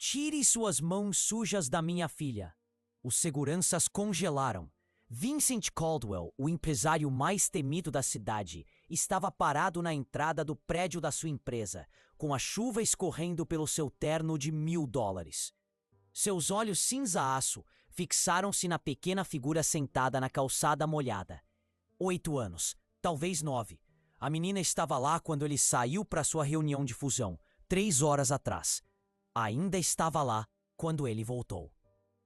Tire suas mãos sujas da minha filha. Os seguranças congelaram. Vincent Caldwell, o empresário mais temido da cidade, estava parado na entrada do prédio da sua empresa, com a chuva escorrendo pelo seu terno de $1.000. Seus olhos cinza-aço fixaram-se na pequena figura sentada na calçada molhada. 8 anos, talvez 9. A menina estava lá quando ele saiu para sua reunião de fusão, 3 horas atrás. Ainda estava lá quando ele voltou.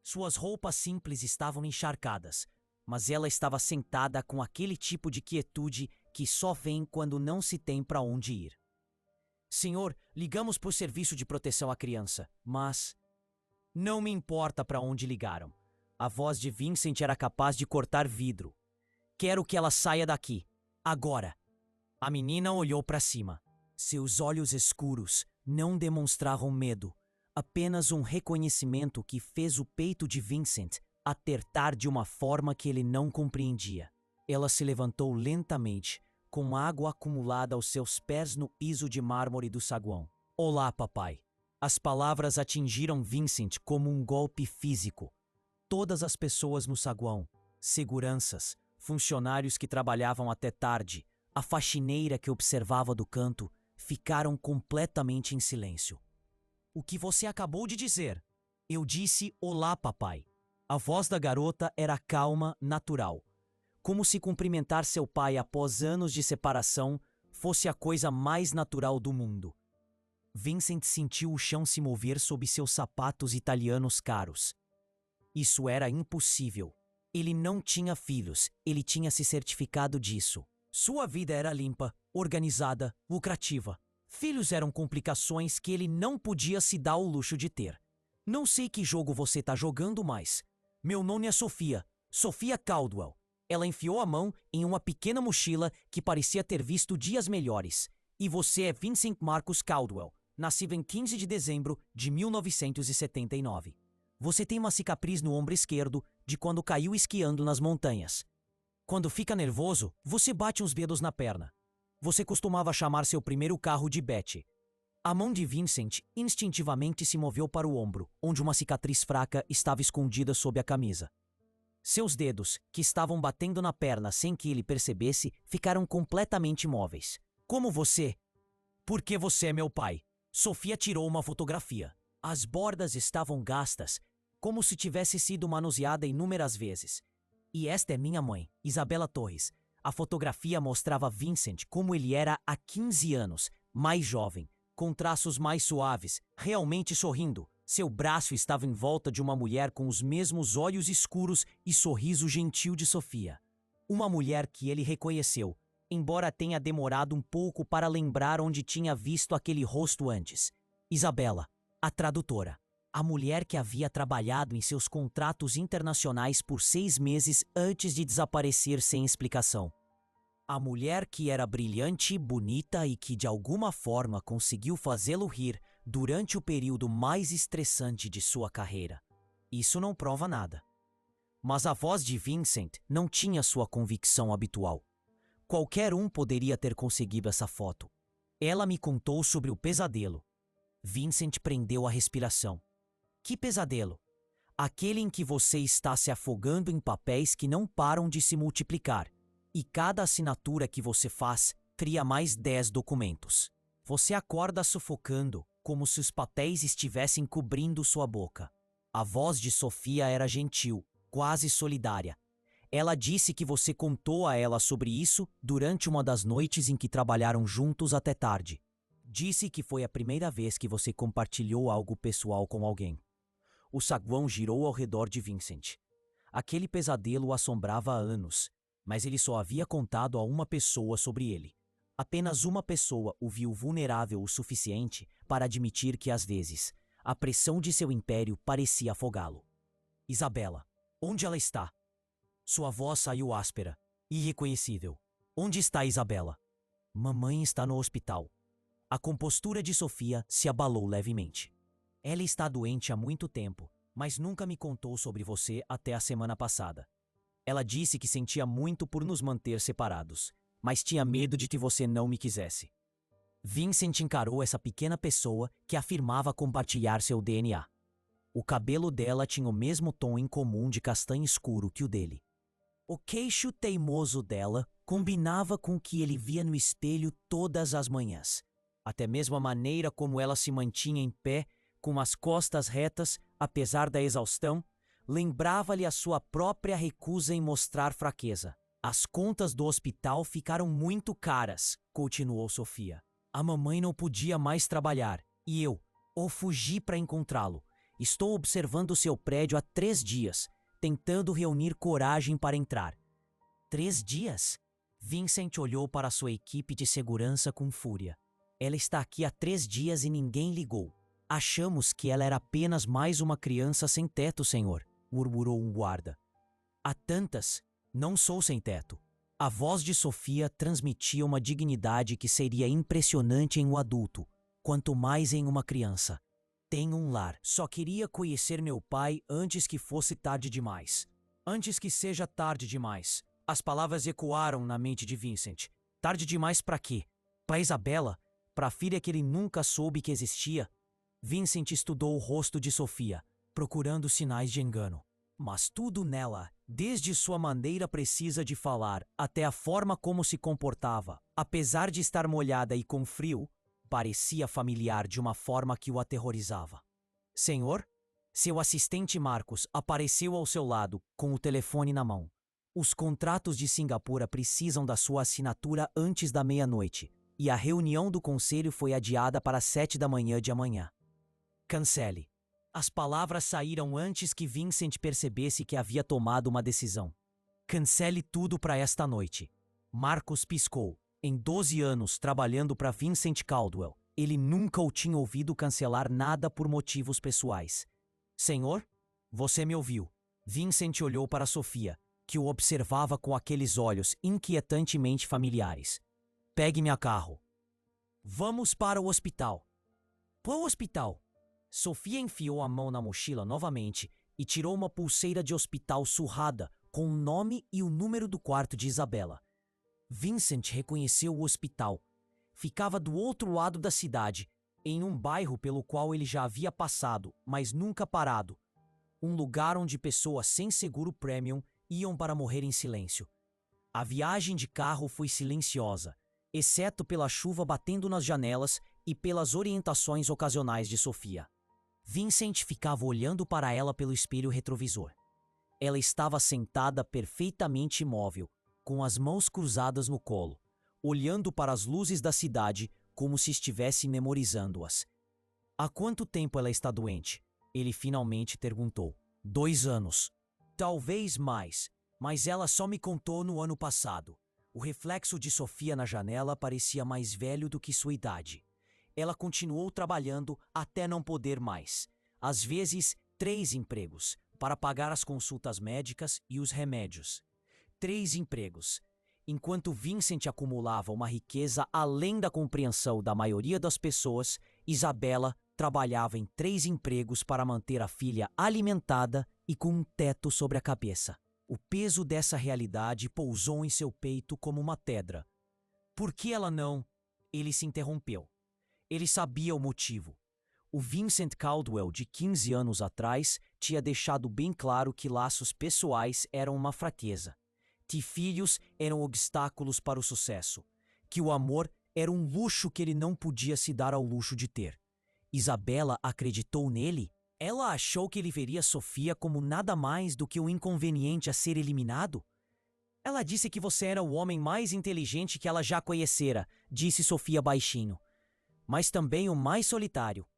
Suas roupas simples estavam encharcadas, mas ela estava sentada com aquele tipo de quietude que só vem quando não se tem para onde ir. Senhor, ligamos para o serviço de proteção à criança, mas... Não me importa para onde ligaram. A voz de Vincent era capaz de cortar vidro. Quero que ela saia daqui, agora. A menina olhou para cima. Seus olhos escuros não demonstravam medo, apenas um reconhecimento que fez o peito de Vincent apertar de uma forma que ele não compreendia. Ela se levantou lentamente, com água acumulada aos seus pés no piso de mármore do saguão. Olá, papai. As palavras atingiram Vincent como um golpe físico. Todas as pessoas no saguão, seguranças, funcionários que trabalhavam até tarde, a faxineira que observava do canto, ficaram completamente em silêncio. O que você acabou de dizer? Eu disse olá, papai. A voz da garota era calma, natural. Como se cumprimentar seu pai após anos de separação fosse a coisa mais natural do mundo. Vincent sentiu o chão se mover sob seus sapatos italianos caros. Isso era impossível. Ele não tinha filhos, ele tinha se certificado disso. Sua vida era limpa, organizada, lucrativa. Filhos eram complicações que ele não podia se dar o luxo de ter. Não sei que jogo você tá jogando mais. Meu nome é Sofia, Sofia Caldwell. Ela enfiou a mão em uma pequena mochila que parecia ter visto dias melhores. E você é Vincent Marcus Caldwell, nascido em 15 de dezembro de 1979. Você tem uma cicatriz no ombro esquerdo de quando caiu esquiando nas montanhas. Quando fica nervoso, você bate uns dedos na perna. Você costumava chamar seu primeiro carro de Betty. A mão de Vincent instintivamente se moveu para o ombro, onde uma cicatriz fraca estava escondida sob a camisa. Seus dedos, que estavam batendo na perna sem que ele percebesse, ficaram completamente imóveis. Como você? Porque você é meu pai. Sofia tirou uma fotografia. As bordas estavam gastas, como se tivesse sido manuseada inúmeras vezes. E esta é minha mãe, Isabela Torres. A fotografia mostrava Vincent como ele era há 15 anos, mais jovem, com traços mais suaves, realmente sorrindo. Seu braço estava em volta de uma mulher com os mesmos olhos escuros e sorriso gentil de Sofia. Uma mulher que ele reconheceu, embora tenha demorado um pouco para lembrar onde tinha visto aquele rosto antes. Isabela, a tradutora. A mulher que havia trabalhado em seus contratos internacionais por 6 meses antes de desaparecer sem explicação. A mulher que era brilhante, bonita e que de alguma forma conseguiu fazê-lo rir durante o período mais estressante de sua carreira. Isso não prova nada. Mas a voz de Vincent não tinha sua convicção habitual. Qualquer um poderia ter conseguido essa foto. Ela me contou sobre o pesadelo. Vincent prendeu a respiração. Que pesadelo? Aquele em que você está se afogando em papéis que não param de se multiplicar. E cada assinatura que você faz cria mais 10 documentos. Você acorda sufocando, como se os papéis estivessem cobrindo sua boca. A voz de Sofia era gentil, quase solidária. Ela disse que você contou a ela sobre isso durante uma das noites em que trabalharam juntos até tarde. Disse que foi a primeira vez que você compartilhou algo pessoal com alguém. O saguão girou ao redor de Vincent. Aquele pesadelo o assombrava há anos, mas ele só havia contado a uma pessoa sobre ele. Apenas uma pessoa o viu vulnerável o suficiente para admitir que, às vezes, a pressão de seu império parecia afogá-lo. Isabela, onde ela está? Sua voz saiu áspera, irreconhecível. Onde está Isabela? Mamãe está no hospital. A compostura de Sofia se abalou levemente. Ela está doente há muito tempo, mas nunca me contou sobre você até a semana passada. Ela disse que sentia muito por nos manter separados, mas tinha medo de que você não me quisesse. Vincent encarou essa pequena pessoa que afirmava compartilhar seu DNA. O cabelo dela tinha o mesmo tom incomum de castanho escuro que o dele. O queixo teimoso dela combinava com o que ele via no espelho todas as manhãs. Até mesmo a maneira como ela se mantinha em pé, com as costas retas, apesar da exaustão, lembrava-lhe a sua própria recusa em mostrar fraqueza. As contas do hospital ficaram muito caras, continuou Sofia. A mamãe não podia mais trabalhar, e eu fugi para encontrá-lo. Estou observando seu prédio há 3 dias, tentando reunir coragem para entrar. 3 dias? Vincent olhou para sua equipe de segurança com fúria. Ela está aqui há 3 dias e ninguém ligou. Achamos que ela era apenas mais uma criança sem teto, senhor, murmurou um guarda. Há tantas, não sou sem teto. A voz de Sofia transmitia uma dignidade que seria impressionante em um adulto, quanto mais em uma criança. Tenho um lar. Só queria conhecer meu pai antes que fosse tarde demais. Antes que seja tarde demais. As palavras ecoaram na mente de Vincent. Tarde demais para quê? Para Isabela? Para a filha que ele nunca soube que existia? Vincent estudou o rosto de Sofia, procurando sinais de engano. Mas tudo nela, desde sua maneira precisa de falar até a forma como se comportava, apesar de estar molhada e com frio, parecia familiar de uma forma que o aterrorizava. Senhor? Seu assistente Marcos apareceu ao seu lado, com o telefone na mão. Os contratos de Singapura precisam da sua assinatura antes da meia-noite, e a reunião do conselho foi adiada para 7 da manhã de amanhã. Cancele. As palavras saíram antes que Vincent percebesse que havia tomado uma decisão. Cancele tudo para esta noite. Marcos piscou. Em 12 anos trabalhando para Vincent Caldwell, ele nunca o tinha ouvido cancelar nada por motivos pessoais. Senhor? Você me ouviu. Vincent olhou para Sofia, que o observava com aqueles olhos inquietantemente familiares. Pegue-me a carro. Vamos para o hospital. Qual hospital? Sofia enfiou a mão na mochila novamente e tirou uma pulseira de hospital surrada com o nome e o número do quarto de Isabela. Vincent reconheceu o hospital. Ficava do outro lado da cidade, em um bairro pelo qual ele já havia passado, mas nunca parado. Um lugar onde pessoas sem seguro premium iam para morrer em silêncio. A viagem de carro foi silenciosa, exceto pela chuva batendo nas janelas e pelas orientações ocasionais de Sofia. Vincent ficava olhando para ela pelo espelho retrovisor. Ela estava sentada perfeitamente imóvel, com as mãos cruzadas no colo, olhando para as luzes da cidade como se estivesse memorizando-as. Há quanto tempo ela está doente? Ele finalmente perguntou. 2 anos. Talvez mais, mas ela só me contou no ano passado. O reflexo de Sofia na janela parecia mais velho do que sua idade. Ela continuou trabalhando até não poder mais. Às vezes, 3 empregos, para pagar as consultas médicas e os remédios. 3 empregos. Enquanto Vincent acumulava uma riqueza além da compreensão da maioria das pessoas, Isabela trabalhava em 3 empregos para manter a filha alimentada e com um teto sobre a cabeça. O peso dessa realidade pousou em seu peito como uma pedra. Por que ela não? Ele se interrompeu. Ele sabia o motivo. O Vincent Caldwell, de 15 anos atrás, tinha deixado bem claro que laços pessoais eram uma fraqueza, que filhos eram obstáculos para o sucesso, que o amor era um luxo que ele não podia se dar ao luxo de ter. Isabela acreditou nele? Ela achou que ele veria Sofia como nada mais do que um inconveniente a ser eliminado? Ela disse que você era o homem mais inteligente que ela já conhecera, disse Sofia baixinho. Mas também o mais solitário.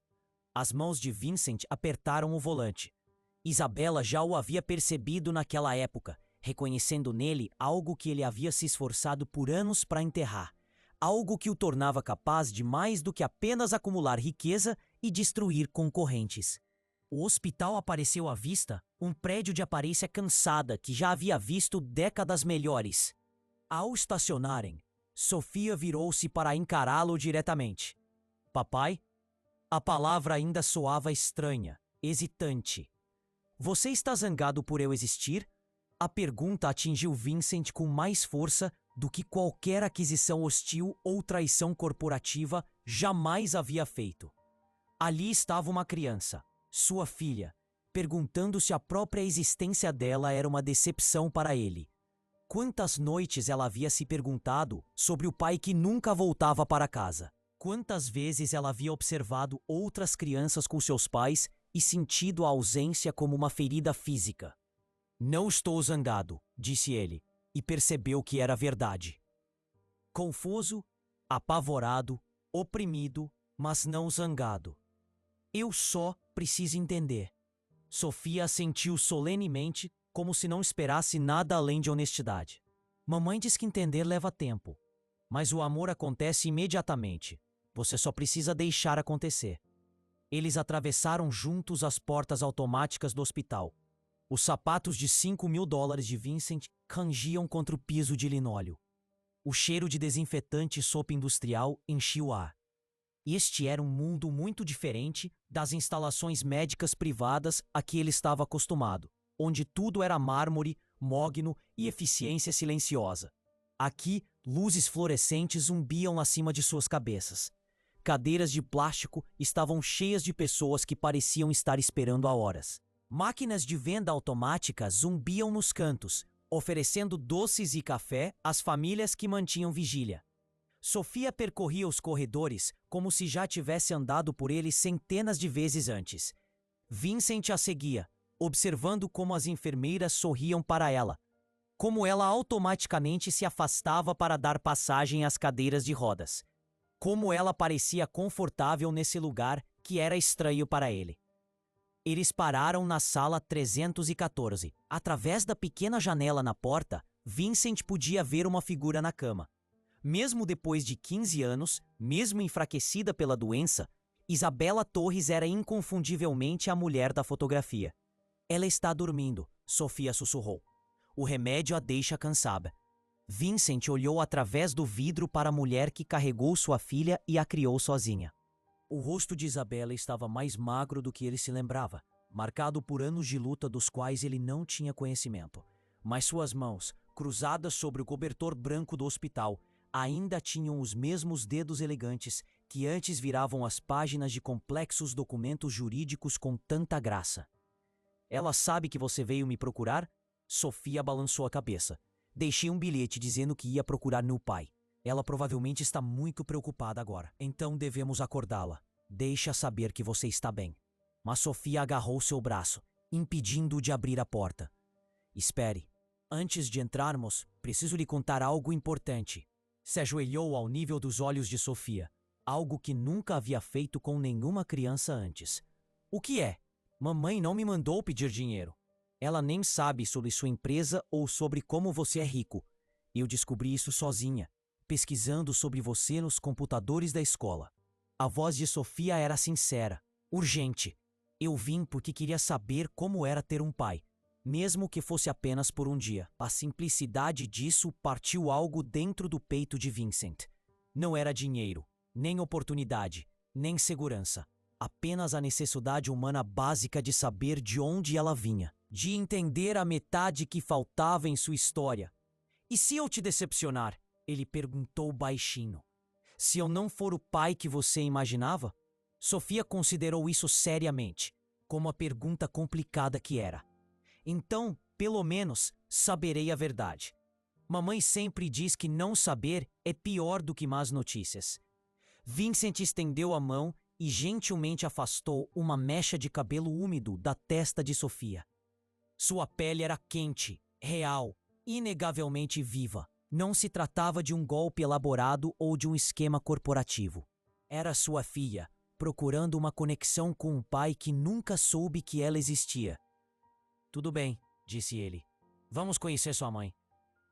As mãos de Vincent apertaram o volante. Isabela já o havia percebido naquela época, reconhecendo nele algo que ele havia se esforçado por anos para enterrar, algo que o tornava capaz de mais do que apenas acumular riqueza e destruir concorrentes. O hospital apareceu à vista, um prédio de aparência cansada que já havia visto décadas melhores. Ao estacionarem, Sofia virou-se para encará-lo diretamente. Papai? A palavra ainda soava estranha, hesitante. Você está zangado por eu existir? A pergunta atingiu Vincent com mais força do que qualquer aquisição hostil ou traição corporativa jamais havia feito. Ali estava uma criança, sua filha, perguntando se a própria existência dela era uma decepção para ele. Quantas noites ela havia se perguntado sobre o pai que nunca voltava para casa? Quantas vezes ela havia observado outras crianças com seus pais e sentido a ausência como uma ferida física? Não estou zangado, disse ele, e percebeu que era verdade. Confuso, apavorado, oprimido, mas não zangado. Eu só preciso entender. Sofia assentiu solenemente, como se não esperasse nada além de honestidade. Mamãe diz que entender leva tempo, mas o amor acontece imediatamente. Você só precisa deixar acontecer. Eles atravessaram juntos as portas automáticas do hospital. Os sapatos de $5.000 de Vincent rangiam contra o piso de linóleo. O cheiro de desinfetante e sopa industrial enchia o ar. Este era um mundo muito diferente das instalações médicas privadas a que ele estava acostumado, onde tudo era mármore, mogno e eficiência silenciosa. Aqui, luzes fluorescentes zumbiam acima de suas cabeças. Cadeiras de plástico estavam cheias de pessoas que pareciam estar esperando há horas. Máquinas de venda automática zumbiam nos cantos, oferecendo doces e café às famílias que mantinham vigília. Sofia percorria os corredores como se já tivesse andado por eles centenas de vezes antes. Vincent a seguia, observando como as enfermeiras sorriam para ela, como ela automaticamente se afastava para dar passagem às cadeiras de rodas. Como ela parecia confortável nesse lugar que era estranho para ele. Eles pararam na sala 314. Através da pequena janela na porta, Vincent podia ver uma figura na cama. Mesmo depois de 15 anos, mesmo enfraquecida pela doença, Isabela Torres era inconfundivelmente a mulher da fotografia. Ela está dormindo, Sofia sussurrou. O remédio a deixa cansada. Vincent olhou através do vidro para a mulher que carregou sua filha e a criou sozinha. O rosto de Isabela estava mais magro do que ele se lembrava, marcado por anos de luta dos quais ele não tinha conhecimento. Mas suas mãos, cruzadas sobre o cobertor branco do hospital, ainda tinham os mesmos dedos elegantes que antes viravam as páginas de complexos documentos jurídicos com tanta graça. Ela sabe que você veio me procurar? Sofia balançou a cabeça. Deixei um bilhete dizendo que ia procurar meu pai. Ela provavelmente está muito preocupada agora. Então devemos acordá-la. Deixa saber que você está bem. Mas Sofia agarrou seu braço, impedindo-o de abrir a porta. Espere. Antes de entrarmos, preciso lhe contar algo importante. Se ajoelhou ao nível dos olhos de Sofia, algo que nunca havia feito com nenhuma criança antes. O que é? Mamãe não me mandou pedir dinheiro. Ela nem sabe sobre sua empresa ou sobre como você é rico. Eu descobri isso sozinha, pesquisando sobre você nos computadores da escola. A voz de Sofia era sincera, urgente. Eu vim porque queria saber como era ter um pai, mesmo que fosse apenas por um dia. A simplicidade disso partiu algo dentro do peito de Vincent. Não era dinheiro, nem oportunidade, nem segurança. Apenas a necessidade humana básica de saber de onde ela vinha, de entender a metade que faltava em sua história. E se eu te decepcionar? Ele perguntou baixinho. Se eu não for o pai que você imaginava? Sofia considerou isso seriamente, como a pergunta complicada que era. Então, pelo menos, saberei a verdade. Mamãe sempre diz que não saber é pior do que más notícias. Vincent estendeu a mão e gentilmente afastou uma mecha de cabelo úmido da testa de Sofia. Sua pele era quente, real, inegavelmente viva. Não se tratava de um golpe elaborado ou de um esquema corporativo. Era sua filha, procurando uma conexão com um pai que nunca soube que ela existia. Tudo bem, disse ele. Vamos conhecer sua mãe.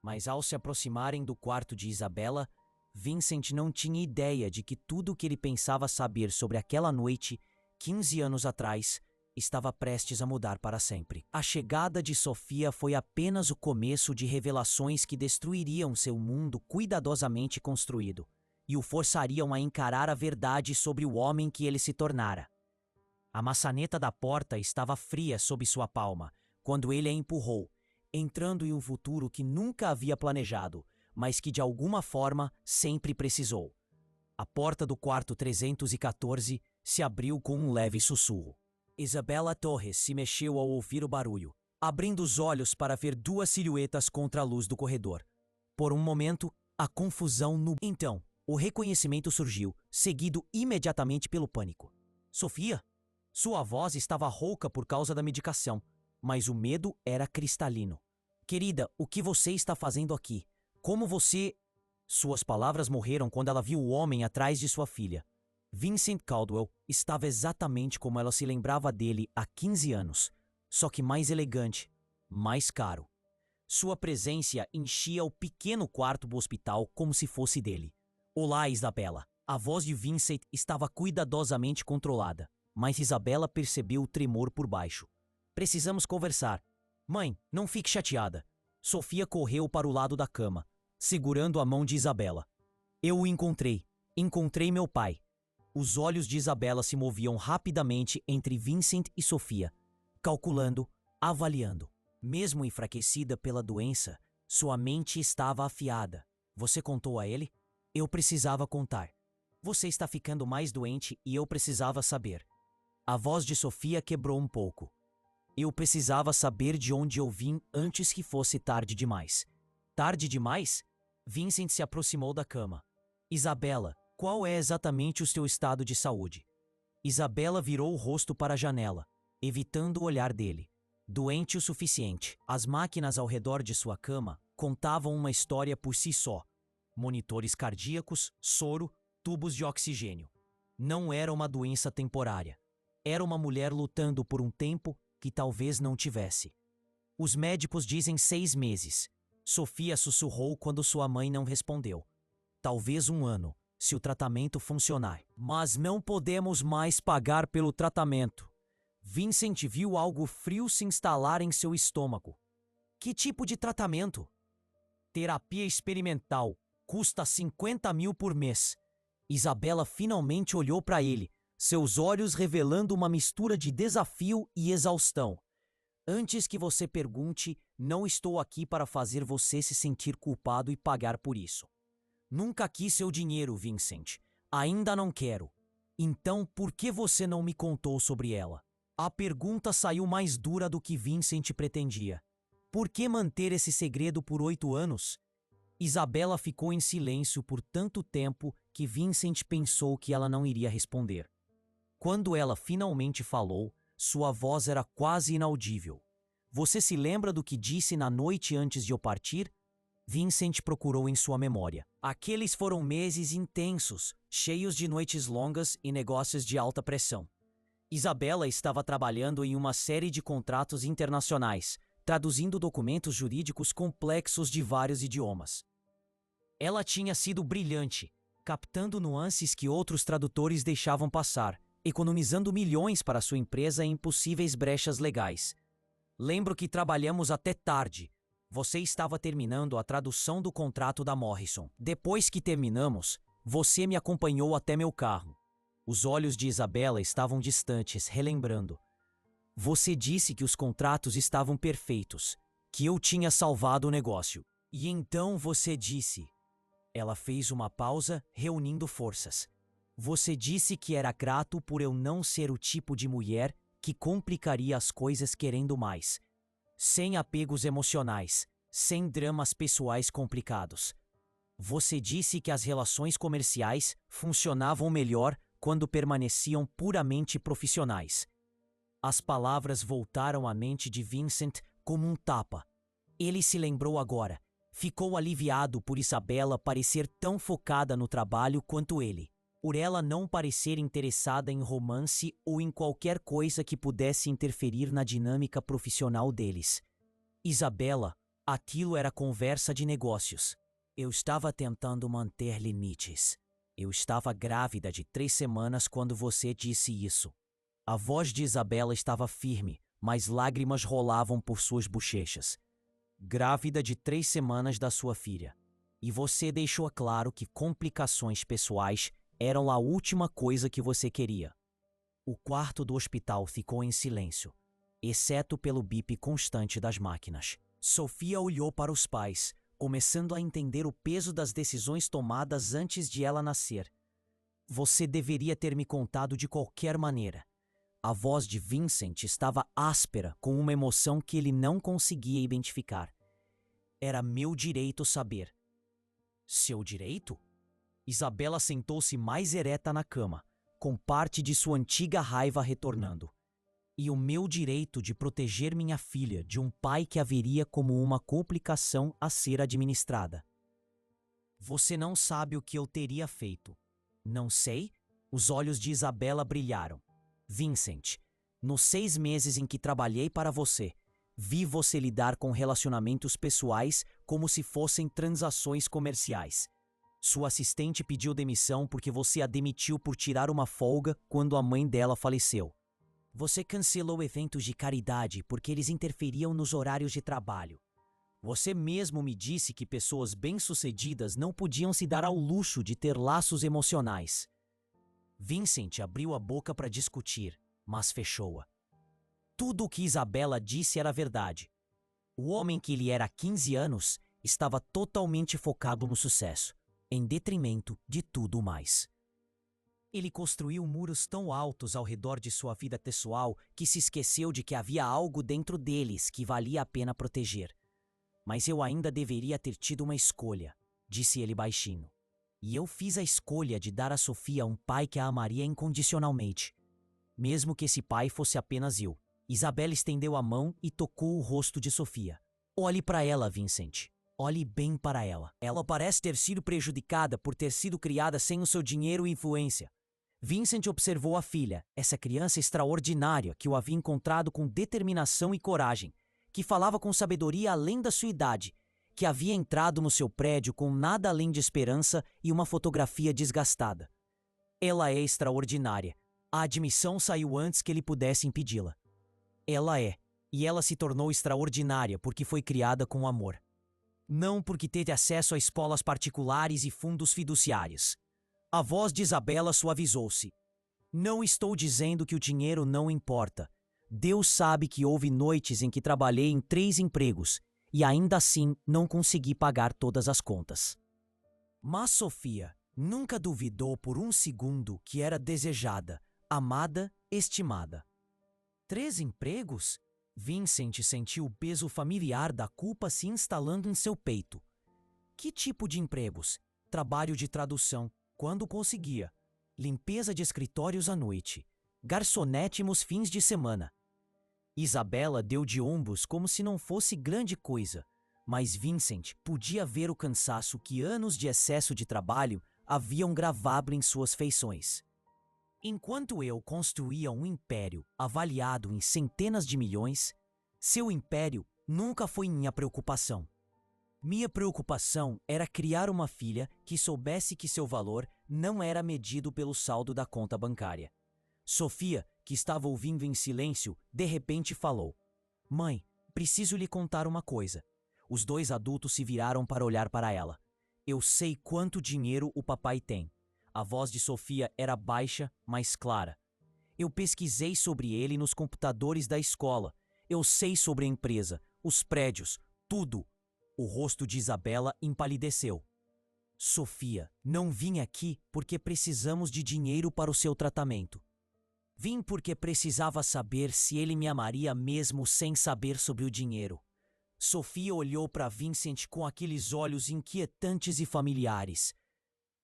Mas ao se aproximarem do quarto de Isabela, Vincent não tinha ideia de que tudo o que ele pensava saber sobre aquela noite, 15 anos atrás, estava prestes a mudar para sempre. A chegada de Sofia foi apenas o começo de revelações que destruiriam seu mundo cuidadosamente construído e o forçariam a encarar a verdade sobre o homem que ele se tornara. A maçaneta da porta estava fria sob sua palma quando ele a empurrou, entrando em um futuro que nunca havia planejado, mas que de alguma forma sempre precisou. A porta do quarto 314 se abriu com um leve sussurro. Isabela Torres se mexeu ao ouvir o barulho, abrindo os olhos para ver duas silhuetas contra a luz do corredor. Por um momento, a confusão no... Então, o reconhecimento surgiu, seguido imediatamente pelo pânico. Sofia? Sua voz estava rouca por causa da medicação, mas o medo era cristalino. Querida, o que você está fazendo aqui? Como você... Suas palavras morreram quando ela viu o homem atrás de sua filha. Vincent Caldwell estava exatamente como ela se lembrava dele há 15 anos, só que mais elegante, mais caro. Sua presença enchia o pequeno quarto do hospital como se fosse dele. Olá, Isabela. A voz de Vincent estava cuidadosamente controlada, mas Isabela percebeu o tremor por baixo. Precisamos conversar. Mãe, não fique chateada. Sofia correu para o lado da cama, segurando a mão de Isabela. Eu o encontrei. Encontrei meu pai. Os olhos de Isabela se moviam rapidamente entre Vincent e Sofia, calculando, avaliando. Mesmo enfraquecida pela doença, sua mente estava afiada. Você contou a ele? Eu precisava contar. Você está ficando mais doente e eu precisava saber. A voz de Sofia quebrou um pouco. Eu precisava saber de onde eu vim antes que fosse tarde demais. Tarde demais? Vincent se aproximou da cama. Isabela, qual é exatamente o seu estado de saúde? Isabela virou o rosto para a janela, evitando o olhar dele. Doente o suficiente. As máquinas ao redor de sua cama contavam uma história por si só. Monitores cardíacos, soro, tubos de oxigênio. Não era uma doença temporária. Era uma mulher lutando por um tempo que talvez não tivesse. Os médicos dizem 6 meses. Sofia sussurrou quando sua mãe não respondeu. Talvez 1 ano, se o tratamento funcionar. Mas não podemos mais pagar pelo tratamento. Vincent viu algo frio se instalar em seu estômago. Que tipo de tratamento? Terapia experimental. Custa 50 mil por mês. Isabela finalmente olhou para ele, seus olhos revelando uma mistura de desafio e exaustão. Antes que você pergunte, não estou aqui para fazer você se sentir culpado e pagar por isso. Nunca quis seu dinheiro, Vincent. Ainda não quero. Então, por que você não me contou sobre ela? A pergunta saiu mais dura do que Vincent pretendia. Por que manter esse segredo por 8 anos? Isabela ficou em silêncio por tanto tempo que Vincent pensou que ela não iria responder. Quando ela finalmente falou, sua voz era quase inaudível. Você se lembra do que disse na noite antes de eu partir? Vincent procurou em sua memória. Aqueles foram meses intensos, cheios de noites longas e negócios de alta pressão. Isabela estava trabalhando em uma série de contratos internacionais, traduzindo documentos jurídicos complexos de vários idiomas. Ela tinha sido brilhante, captando nuances que outros tradutores deixavam passar, economizando milhões para sua empresa em possíveis brechas legais. Lembro que trabalhamos até tarde. Você estava terminando a tradução do contrato da Morrison. Depois que terminamos, você me acompanhou até meu carro. Os olhos de Isabela estavam distantes, relembrando. Você disse que os contratos estavam perfeitos, que eu tinha salvado o negócio. E então você disse... Ela fez uma pausa, reunindo forças. Você disse que era grato por eu não ser o tipo de mulher que complicaria as coisas querendo mais. Sem apegos emocionais, sem dramas pessoais complicados. Você disse que as relações comerciais funcionavam melhor quando permaneciam puramente profissionais. As palavras voltaram à mente de Vincent como um tapa. Ele se lembrou agora. Ficou aliviado por Isabela parecer tão focada no trabalho quanto ele, por ela não parecer interessada em romance ou em qualquer coisa que pudesse interferir na dinâmica profissional deles. Isabela, aquilo era conversa de negócios. Eu estava tentando manter limites. Eu estava grávida de 3 semanas quando você disse isso. A voz de Isabela estava firme, mas lágrimas rolavam por suas bochechas. Grávida de 3 semanas da sua filha. E você deixou claro que complicações pessoais eram a última coisa que você queria. O quarto do hospital ficou em silêncio, exceto pelo bip constante das máquinas. Sofia olhou para os pais, começando a entender o peso das decisões tomadas antes de ela nascer. Você deveria ter me contado de qualquer maneira. A voz de Vincent estava áspera com uma emoção que ele não conseguia identificar. Era meu direito saber. Seu direito? Isabela sentou-se mais ereta na cama, com parte de sua antiga raiva retornando. E o meu direito de proteger minha filha de um pai que haveria como uma complicação a ser administrada. Você não sabe o que eu teria feito. Não sei? Os olhos de Isabela brilharam. Vincent, nos 6 meses em que trabalhei para você, vi você lidar com relacionamentos pessoais como se fossem transações comerciais. Sua assistente pediu demissão porque você a demitiu por tirar uma folga quando a mãe dela faleceu. Você cancelou eventos de caridade porque eles interferiam nos horários de trabalho. Você mesmo me disse que pessoas bem-sucedidas não podiam se dar ao luxo de ter laços emocionais. Vincent abriu a boca para discutir, mas fechou-a. Tudo o que Isabela disse era verdade. O homem que ele era há 15 anos estava totalmente focado no sucesso, em detrimento de tudo mais. Ele construiu muros tão altos ao redor de sua vida pessoal que se esqueceu de que havia algo dentro deles que valia a pena proteger. Mas eu ainda deveria ter tido uma escolha, disse ele baixinho. E eu fiz a escolha de dar a Sofia um pai que a amaria incondicionalmente. Mesmo que esse pai fosse apenas eu. Isabela estendeu a mão e tocou o rosto de Sofia. Olhe para ela, Vincent. Olhe bem para ela. Ela parece ter sido prejudicada por ter sido criada sem o seu dinheiro e influência. Vincent observou a filha, essa criança extraordinária que o havia encontrado com determinação e coragem, que falava com sabedoria além da sua idade, que havia entrado no seu prédio com nada além de esperança e uma fotografia desgastada. Ela é extraordinária. A admissão saiu antes que ele pudesse impedi-la. Ela é, e ela se tornou extraordinária porque foi criada com amor. Não porque teve acesso a escolas particulares e fundos fiduciários. A voz de Isabela suavizou-se. Não estou dizendo que o dinheiro não importa. Deus sabe que houve noites em que trabalhei em 3 empregos e ainda assim não consegui pagar todas as contas. Mas Sofia nunca duvidou por um segundo que era desejada, amada, estimada. 3 empregos? Vincent sentiu o peso familiar da culpa se instalando em seu peito. Que tipo de empregos? Trabalho de tradução, quando conseguia. Limpeza de escritórios à noite. Garçonete nos fins de semana. Isabela deu de ombros como se não fosse grande coisa, mas Vincent podia ver o cansaço que anos de excesso de trabalho haviam gravado em suas feições. Enquanto eu construía um império avaliado em centenas de milhões, seu império nunca foi minha preocupação. Minha preocupação era criar uma filha que soubesse que seu valor não era medido pelo saldo da conta bancária. Sofia, que estava ouvindo em silêncio, de repente falou: Mãe, preciso lhe contar uma coisa. Os 2 adultos se viraram para olhar para ela. Eu sei quanto dinheiro o papai tem. A voz de Sofia era baixa, mas clara. Eu pesquisei sobre ele nos computadores da escola. Eu sei sobre a empresa, os prédios, tudo. O rosto de Isabela empalideceu. Sofia, não vim aqui porque precisamos de dinheiro para o seu tratamento. Vim porque precisava saber se ele me amaria mesmo sem saber sobre o dinheiro. Sofia olhou para Vincent com aqueles olhos inquietantes e familiares.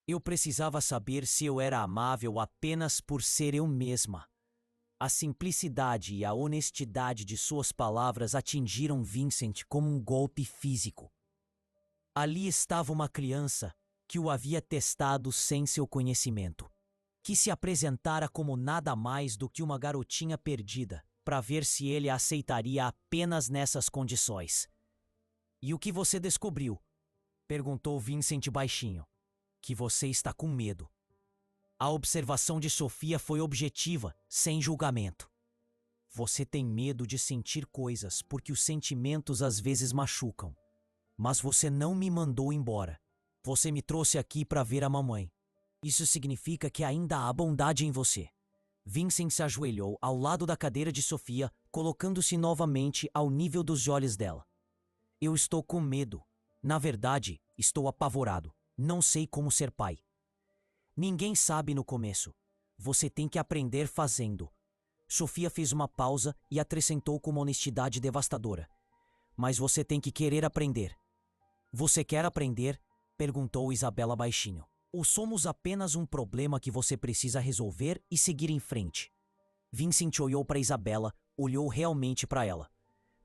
Eu precisava saber se eu era amável apenas por ser eu mesma. A simplicidade e a honestidade de suas palavras atingiram Vincent como um golpe físico. Ali estava uma criança que o havia testado sem seu conhecimento, que se apresentara como nada mais do que uma garotinha perdida, para ver se ele a aceitaria apenas nessas condições. E o que você descobriu? Perguntou Vincent baixinho. Que você está com medo. A observação de Sofia foi objetiva, sem julgamento. Você tem medo de sentir coisas porque os sentimentos às vezes machucam. Mas você não me mandou embora. Você me trouxe aqui para ver a mamãe. Isso significa que ainda há bondade em você. Vincent se ajoelhou ao lado da cadeira de Sofia, colocando-se novamente ao nível dos olhos dela. Eu estou com medo. Na verdade, estou apavorado. Não sei como ser pai. Ninguém sabe no começo. Você tem que aprender fazendo. Sofia fez uma pausa e acrescentou com uma honestidade devastadora. Mas você tem que querer aprender. Você quer aprender? Perguntou Isabela baixinho. Ou somos apenas um problema que você precisa resolver e seguir em frente? Vincent olhou para Isabela, olhou realmente para ela.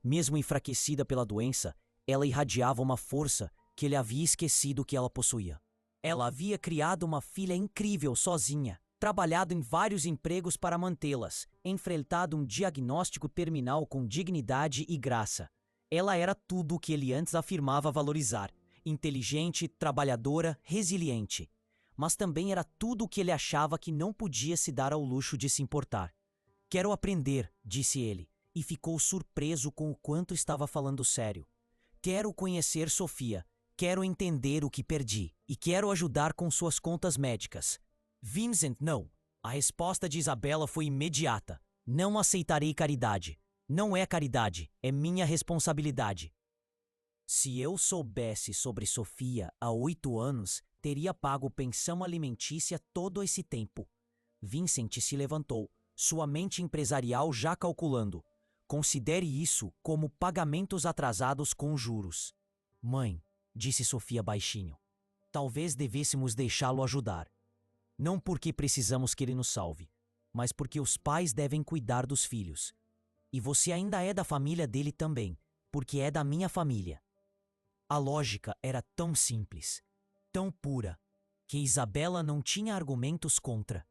Mesmo enfraquecida pela doença, ela irradiava uma força que ele havia esquecido que ela possuía. Ela havia criado uma filha incrível sozinha, trabalhado em vários empregos para mantê-las, enfrentado um diagnóstico terminal com dignidade e graça. Ela era tudo o que ele antes afirmava valorizar: inteligente, trabalhadora, resiliente. Mas também era tudo o que ele achava que não podia se dar ao luxo de se importar. Quero aprender, disse ele, e ficou surpreso com o quanto estava falando sério. Quero conhecer Sofia, quero entender o que perdi, e quero ajudar com suas contas médicas. Vincent, não. A resposta de Isabela foi imediata. Não aceitarei caridade. Não é caridade, é minha responsabilidade. Se eu soubesse sobre Sofia há 8 anos, teria pago pensão alimentícia todo esse tempo. Vincent se levantou, sua mente empresarial já calculando. Considere isso como pagamentos atrasados com juros. Mãe, disse Sofia baixinho, talvez devêssemos deixá-lo ajudar. Não porque precisamos que ele nos salve, mas porque os pais devem cuidar dos filhos. E você ainda é da família dele também, porque é da minha família. A lógica era tão simples, tão pura, que Isabela não tinha argumentos contra.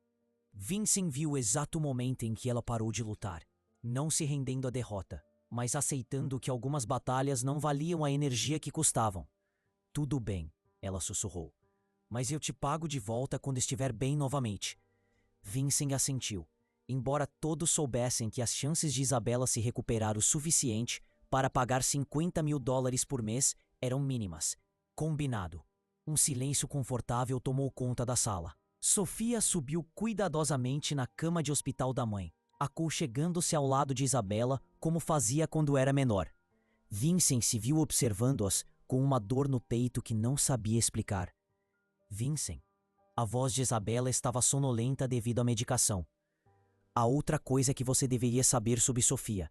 Vincent viu o exato momento em que ela parou de lutar, não se rendendo à derrota, mas aceitando que algumas batalhas não valiam a energia que custavam. Tudo bem, ela sussurrou, mas eu te pago de volta quando estiver bem novamente. Vincent assentiu, embora todos soubessem que as chances de Isabela se recuperar o suficiente para pagar $50.000 por mês eram mínimas. Combinado. Um silêncio confortável tomou conta da sala. Sofia subiu cuidadosamente na cama de hospital da mãe, aconchegando-se ao lado de Isabela como fazia quando era menor. Vincent se viu observando-as com uma dor no peito que não sabia explicar. Vincent. A voz de Isabela estava sonolenta devido à medicação. Há outra coisa que você deveria saber sobre Sofia.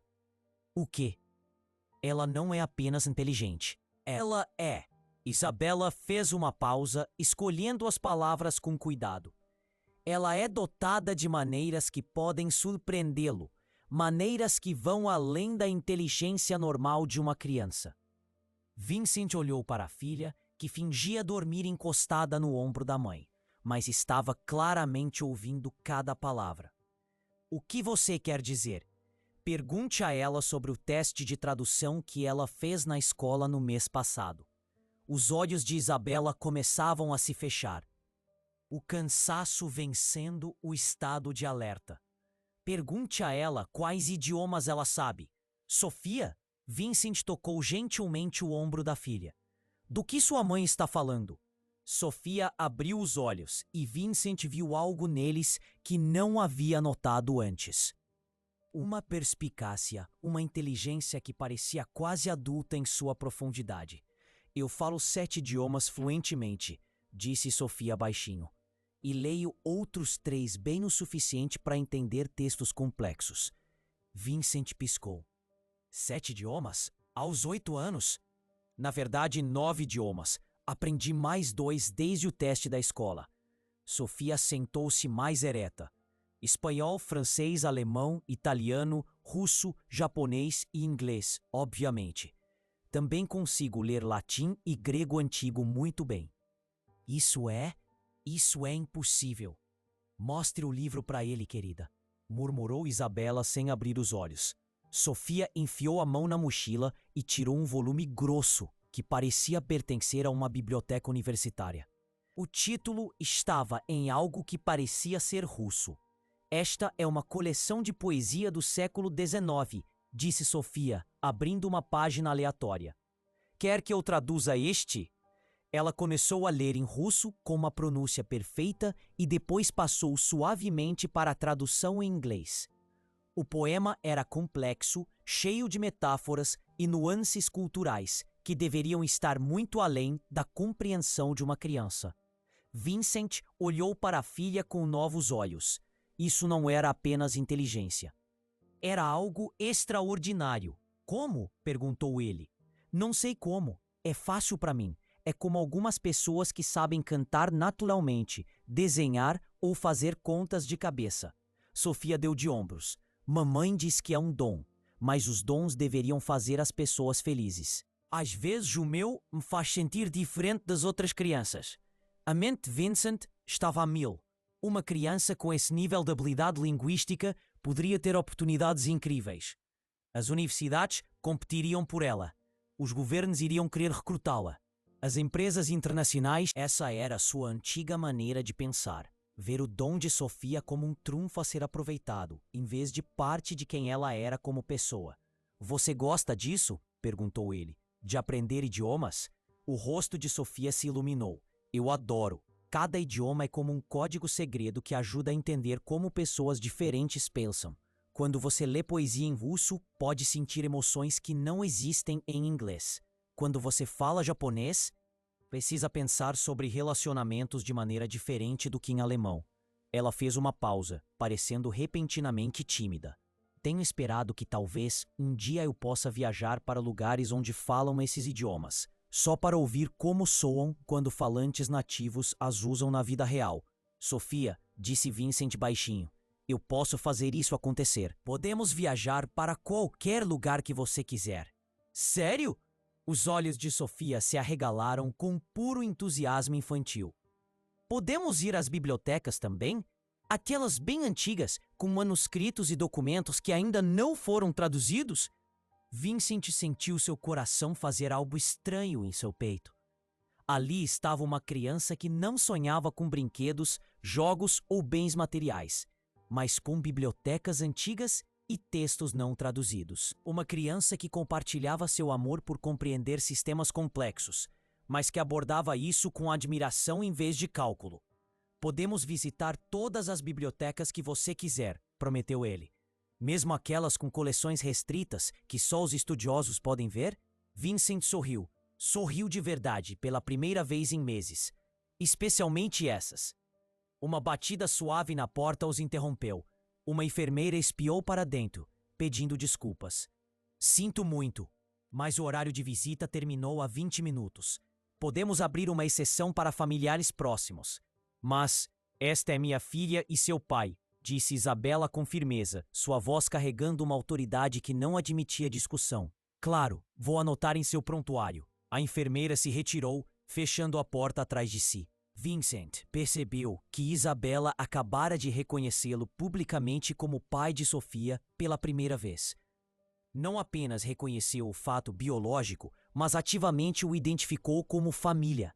O quê? Ela não é apenas inteligente. Ela é. Isabela fez uma pausa, escolhendo as palavras com cuidado. Ela é dotada de maneiras que podem surpreendê-lo, maneiras que vão além da inteligência normal de uma criança. Vincent olhou para a filha, que fingia dormir encostada no ombro da mãe, mas estava claramente ouvindo cada palavra. O que você quer dizer? Pergunte a ela sobre o teste de tradução que ela fez na escola no mês passado. Os olhos de Isabela começavam a se fechar. O cansaço vencendo o estado de alerta. Pergunte a ela quais idiomas ela sabe. Sofia? Vincent tocou gentilmente o ombro da filha. Do que sua mãe está falando? Sofia abriu os olhos e Vincent viu algo neles que não havia notado antes. Uma perspicácia, uma inteligência que parecia quase adulta em sua profundidade. Eu falo 7 idiomas fluentemente, disse Sofia baixinho, e leio outros 3 bem o suficiente para entender textos complexos. Vincent piscou. 7 idiomas? Aos 8 anos? Na verdade, 9 idiomas. Aprendi mais 2 desde o teste da escola. Sofia sentou-se mais ereta. Espanhol, francês, alemão, italiano, russo, japonês e inglês, obviamente. Também consigo ler latim e grego antigo muito bem. Isso é impossível. Mostre o livro para ele, querida, murmurou Isabela sem abrir os olhos. Sofia enfiou a mão na mochila e tirou um volume grosso que parecia pertencer a uma biblioteca universitária. O título estava em algo que parecia ser russo. Esta é uma coleção de poesia do século XIX, disse Sofia, abrindo uma página aleatória. Quer que eu traduza este? Ela começou a ler em russo com uma pronúncia perfeita e depois passou suavemente para a tradução em inglês. O poema era complexo, cheio de metáforas e nuances culturais que deveriam estar muito além da compreensão de uma criança. Vincent olhou para a filha com novos olhos. Isso não era apenas inteligência. Era algo extraordinário. Como? Perguntou ele. Não sei como. É fácil para mim. É como algumas pessoas que sabem cantar naturalmente, desenhar ou fazer contas de cabeça. Sofia deu de ombros. Mamãe diz que é um dom, mas os dons deveriam fazer as pessoas felizes. Às vezes o meu me faz sentir diferente das outras crianças. A mente de Vincent estava a mil. Uma criança com esse nível de habilidade linguística poderia ter oportunidades incríveis. As universidades competiriam por ela. Os governos iriam querer recrutá-la. As empresas internacionais, essa era a sua antiga maneira de pensar. Ver o dom de Sofia como um trunfo a ser aproveitado, em vez de parte de quem ela era como pessoa. Você gosta disso? Perguntou ele. De aprender idiomas? O rosto de Sofia se iluminou. Eu adoro. Cada idioma é como um código segredo que ajuda a entender como pessoas diferentes pensam. Quando você lê poesia em russo, pode sentir emoções que não existem em inglês. Quando você fala japonês, precisa pensar sobre relacionamentos de maneira diferente do que em alemão. Ela fez uma pausa, parecendo repentinamente tímida. Tenho esperado que talvez um dia eu possa viajar para lugares onde falam esses idiomas, só para ouvir como soam quando falantes nativos as usam na vida real. Sofia, disse Vincent baixinho, eu posso fazer isso acontecer. Podemos viajar para qualquer lugar que você quiser. Sério? Os olhos de Sofia se arregalaram com puro entusiasmo infantil. Podemos ir às bibliotecas também? Aquelas bem antigas, com manuscritos e documentos que ainda não foram traduzidos? Vincent sentiu seu coração fazer algo estranho em seu peito. Ali estava uma criança que não sonhava com brinquedos, jogos ou bens materiais, mas com bibliotecas antigas e textos não traduzidos. Uma criança que compartilhava seu amor por compreender sistemas complexos, mas que abordava isso com admiração em vez de cálculo. Podemos visitar todas as bibliotecas que você quiser, prometeu ele. Mesmo aquelas com coleções restritas que só os estudiosos podem ver? Vincent sorriu. Sorriu de verdade pela primeira vez em meses. Especialmente essas. Uma batida suave na porta os interrompeu. Uma enfermeira espiou para dentro, pedindo desculpas. Sinto muito, mas o horário de visita terminou há 20 minutos. Podemos abrir uma exceção para familiares próximos. Mas esta é minha filha e seu pai, disse Isabela com firmeza, sua voz carregando uma autoridade que não admitia discussão. Claro, vou anotar em seu prontuário. A enfermeira se retirou, fechando a porta atrás de si. Vincent percebeu que Isabela acabara de reconhecê-lo publicamente como pai de Sofia pela primeira vez. Não apenas reconheceu o fato biológico, mas ativamente o identificou como família.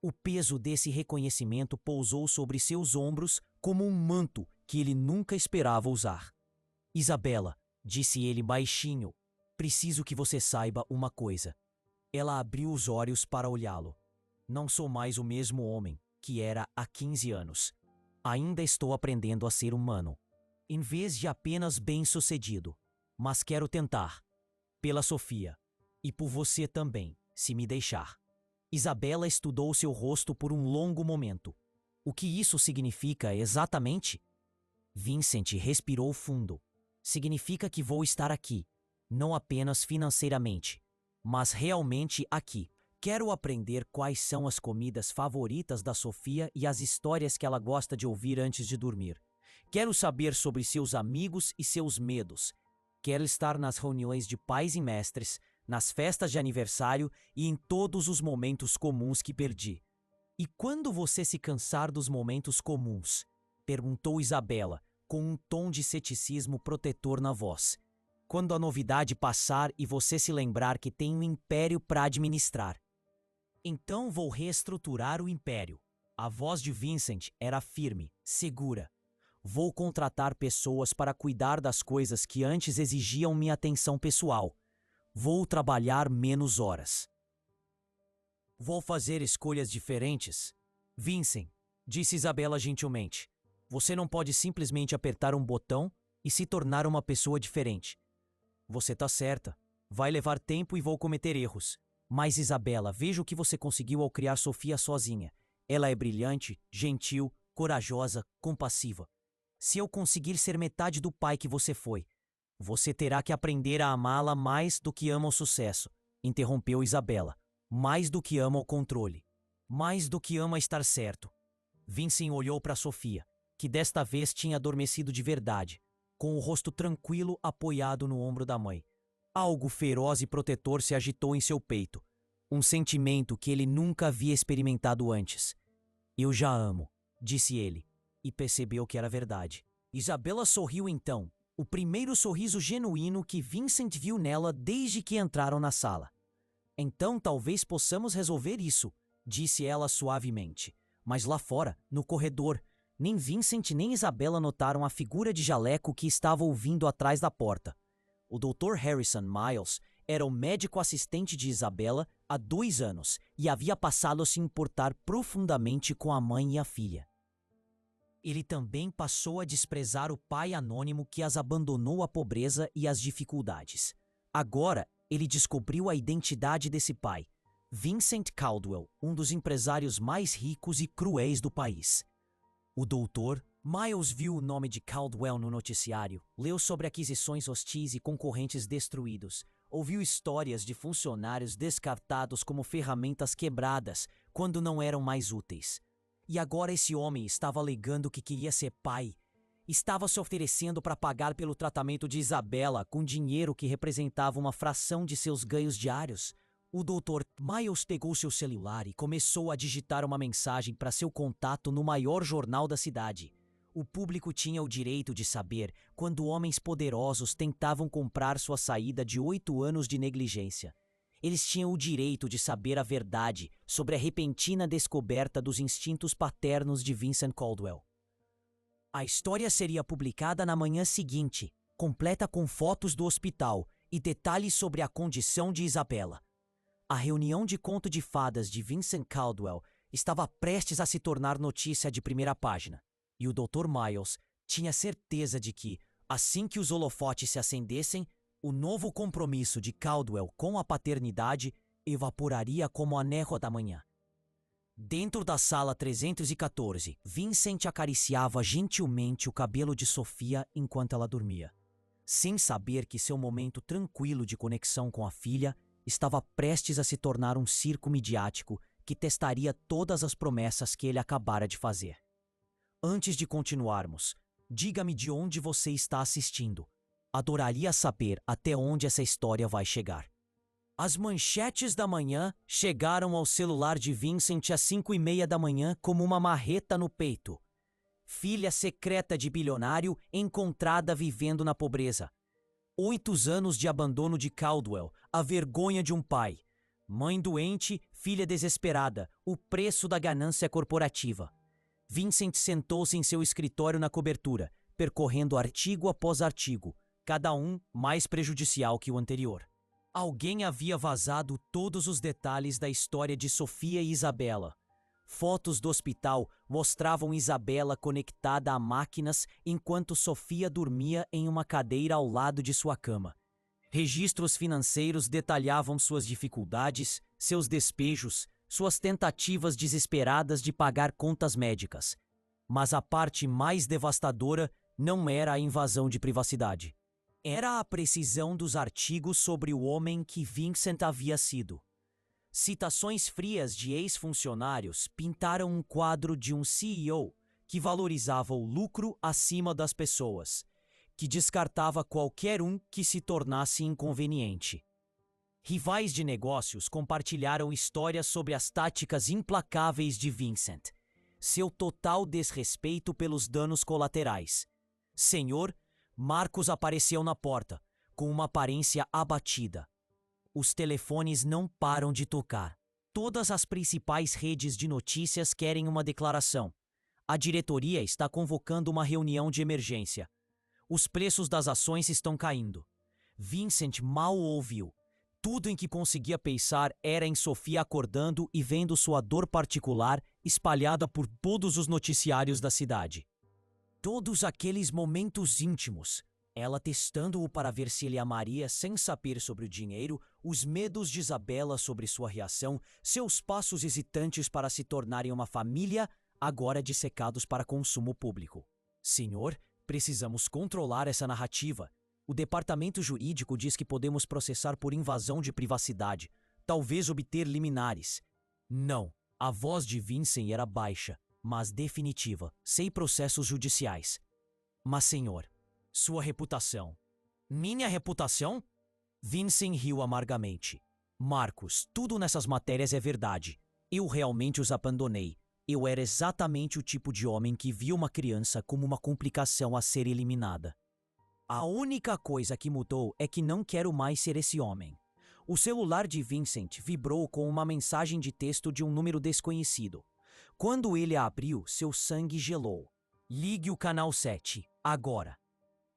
O peso desse reconhecimento pousou sobre seus ombros como um manto que ele nunca esperava usar. Isabela, disse ele baixinho, preciso que você saiba uma coisa. Ela abriu os olhos para olhá-lo. Não sou mais o mesmo homem que era há 15 anos. Ainda estou aprendendo a ser humano, em vez de apenas bem-sucedido. Mas quero tentar. Pela Sofia. E por você também, se me deixar. Isabela estudou seu rosto por um longo momento. O que isso significa exatamente? Vincent respirou fundo. Significa que vou estar aqui, não apenas financeiramente, mas realmente aqui. Quero aprender quais são as comidas favoritas da Sofia e as histórias que ela gosta de ouvir antes de dormir. Quero saber sobre seus amigos e seus medos. Quero estar nas reuniões de pais e mestres, nas festas de aniversário e em todos os momentos comuns que perdi. E quando você se cansar dos momentos comuns? Perguntou Isabela, com um tom de ceticismo protetor na voz. Quando a novidade passar e você se lembrar que tem um império para administrar. Então vou reestruturar o império. A voz de Vincent era firme, segura. Vou contratar pessoas para cuidar das coisas que antes exigiam minha atenção pessoal. Vou trabalhar menos horas. Vou fazer escolhas diferentes. Vincent, disse Isabela gentilmente, você não pode simplesmente apertar um botão e se tornar uma pessoa diferente. Você tá certa. Vai levar tempo e vou cometer erros. Mas, Isabela, veja o que você conseguiu ao criar Sofia sozinha. Ela é brilhante, gentil, corajosa, compassiva. Se eu conseguir ser metade do pai que você foi, você terá que aprender a amá-la mais do que ama o sucesso, interrompeu Isabela. Mais do que ama o controle. Mais do que ama estar certo. Vincent olhou para Sofia, que desta vez tinha adormecido de verdade, com o rosto tranquilo apoiado no ombro da mãe. Algo feroz e protetor se agitou em seu peito, um sentimento que ele nunca havia experimentado antes. Eu já amo, disse ele, e percebeu que era verdade. Isabela sorriu então, o primeiro sorriso genuíno que Vincent viu nela desde que entraram na sala. Então talvez possamos resolver isso, disse ela suavemente. Mas lá fora, no corredor, nem Vincent nem Isabela notaram a figura de jaleco que estava ouvindo atrás da porta. O Dr. Harrison Miles era o médico assistente de Isabela há 2 anos e havia passado a se importar profundamente com a mãe e a filha. Ele também passou a desprezar o pai anônimo que as abandonou à pobreza e às dificuldades. Agora, ele descobriu a identidade desse pai, Vincent Caldwell, um dos empresários mais ricos e cruéis do país. O doutor Miles viu o nome de Caldwell no noticiário, leu sobre aquisições hostis e concorrentes destruídos, ouviu histórias de funcionários descartados como ferramentas quebradas quando não eram mais úteis. E agora esse homem estava alegando que queria ser pai. Estava se oferecendo para pagar pelo tratamento de Isabela com dinheiro que representava uma fração de seus ganhos diários. O Dr. Miles pegou seu celular e começou a digitar uma mensagem para seu contato no maior jornal da cidade. O público tinha o direito de saber quando homens poderosos tentavam comprar sua saída de 8 anos de negligência. Eles tinham o direito de saber a verdade sobre a repentina descoberta dos instintos paternos de Vincent Caldwell. A história seria publicada na manhã seguinte, completa com fotos do hospital e detalhes sobre a condição de Isabela. A reunião de conto de fadas de Vincent Caldwell estava prestes a se tornar notícia de primeira página, e o Dr. Miles tinha certeza de que, assim que os holofotes se acendessem, o novo compromisso de Caldwell com a paternidade evaporaria como a névoa da manhã. Dentro da sala 314, Vincent acariciava gentilmente o cabelo de Sofia enquanto ela dormia, sem saber que seu momento tranquilo de conexão com a filha estava prestes a se tornar um circo midiático que testaria todas as promessas que ele acabara de fazer. Antes de continuarmos, diga-me de onde você está assistindo. Adoraria saber até onde essa história vai chegar. As manchetes da manhã chegaram ao celular de Vincent às 5:30 da manhã como uma marreta no peito. Filha secreta de bilionário encontrada vivendo na pobreza. 8 anos de abandono de Caldwell, a vergonha de um pai. Mãe doente, filha desesperada, o preço da ganância corporativa. Vincent sentou-se em seu escritório na cobertura, percorrendo artigo após artigo, cada um mais prejudicial que o anterior. Alguém havia vazado todos os detalhes da história de Sofia e Isabela. Fotos do hospital mostravam Isabela conectada a máquinas enquanto Sofia dormia em uma cadeira ao lado de sua cama. Registros financeiros detalhavam suas dificuldades, seus despejos, suas tentativas desesperadas de pagar contas médicas. Mas a parte mais devastadora não era a invasão de privacidade. Era a precisão dos artigos sobre o homem que Vincent havia sido. Citações frias de ex-funcionários pintaram um quadro de um CEO que valorizava o lucro acima das pessoas, que descartava qualquer um que se tornasse inconveniente. Rivais de negócios compartilharam histórias sobre as táticas implacáveis de Vincent, seu total desrespeito pelos danos colaterais. Senhor, Marcos apareceu na porta, com uma aparência abatida. Os telefones não param de tocar. Todas as principais redes de notícias querem uma declaração. A diretoria está convocando uma reunião de emergência. Os preços das ações estão caindo. Vincent mal ouviu. Tudo em que conseguia pensar era em Sofia acordando e vendo sua dor particular espalhada por todos os noticiários da cidade. Todos aqueles momentos íntimos, ela testando-o para ver se ele amaria sem saber sobre o dinheiro, os medos de Isabela sobre sua reação, seus passos hesitantes para se tornarem uma família, agora dissecados para consumo público. Senhor, precisamos controlar essa narrativa. O departamento jurídico diz que podemos processar por invasão de privacidade, talvez obter liminares. Não, a voz de Vincent era baixa, mas definitiva, sem processos judiciais. Mas, senhor, sua reputação. Minha reputação? Vincent riu amargamente. Marcos, tudo nessas matérias é verdade. Eu realmente os abandonei. Eu era exatamente o tipo de homem que via uma criança como uma complicação a ser eliminada. A única coisa que mudou é que não quero mais ser esse homem. O celular de Vincent vibrou com uma mensagem de texto de um número desconhecido. Quando ele a abriu, seu sangue gelou. Ligue o canal 7, agora.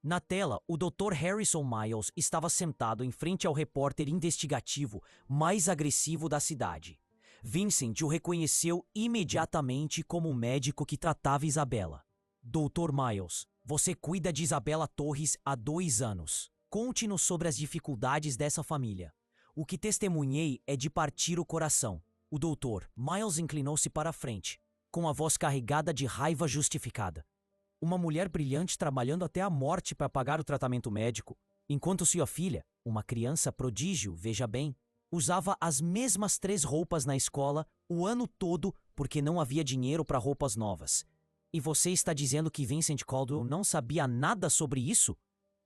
Na tela, o Dr. Harrison Miles estava sentado em frente ao repórter investigativo mais agressivo da cidade. Vincent o reconheceu imediatamente como o médico que tratava Isabela. Dr. Miles, você cuida de Isabela Torres há 2 anos. Conte-nos sobre as dificuldades dessa família. O que testemunhei é de partir o coração. O doutor Miles inclinou-se para a frente, com a voz carregada de raiva justificada. Uma mulher brilhante trabalhando até a morte para pagar o tratamento médico, enquanto sua filha, uma criança prodígio, veja bem, usava as mesmas 3 roupas na escola o ano todo porque não havia dinheiro para roupas novas. E você está dizendo que Vincent Caldwell não sabia nada sobre isso?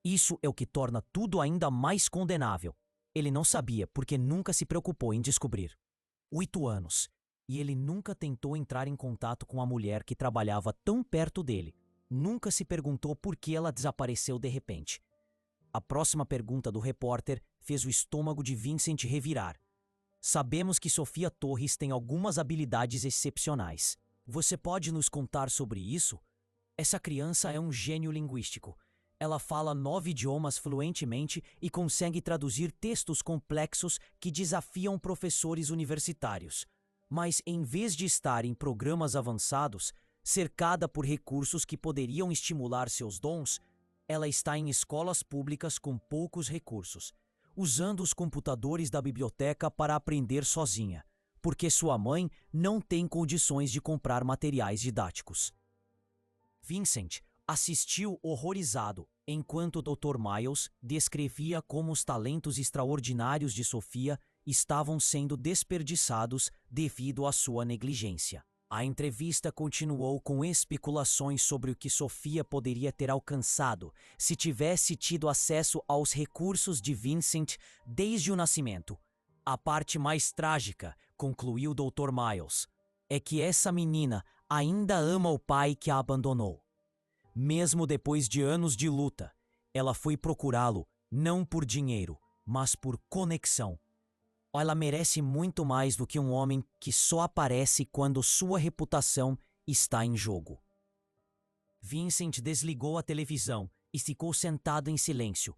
Isso é o que torna tudo ainda mais condenável. Ele não sabia porque nunca se preocupou em descobrir. 8 anos. E ele nunca tentou entrar em contato com a mulher que trabalhava tão perto dele. Nunca se perguntou por que ela desapareceu de repente. A próxima pergunta do repórter fez o estômago de Vincent revirar. Sabemos que Sofia Torres tem algumas habilidades excepcionais. Você pode nos contar sobre isso? Essa criança é um gênio linguístico. Ela fala 9 idiomas fluentemente e consegue traduzir textos complexos que desafiam professores universitários. Mas em vez de estar em programas avançados, cercada por recursos que poderiam estimular seus dons, ela está em escolas públicas com poucos recursos, usando os computadores da biblioteca para aprender sozinha, porque sua mãe não tem condições de comprar materiais didáticos. Vincent assistiu horrorizado enquanto o Dr. Miles descrevia como os talentos extraordinários de Sofia estavam sendo desperdiçados devido à sua negligência. A entrevista continuou com especulações sobre o que Sofia poderia ter alcançado se tivesse tido acesso aos recursos de Vincent desde o nascimento. A parte mais trágica, concluiu o Dr. Miles, é que essa menina ainda ama o pai que a abandonou. Mesmo depois de anos de luta, ela foi procurá-lo não por dinheiro, mas por conexão. Ela merece muito mais do que um homem que só aparece quando sua reputação está em jogo. Vincent desligou a televisão e ficou sentado em silêncio.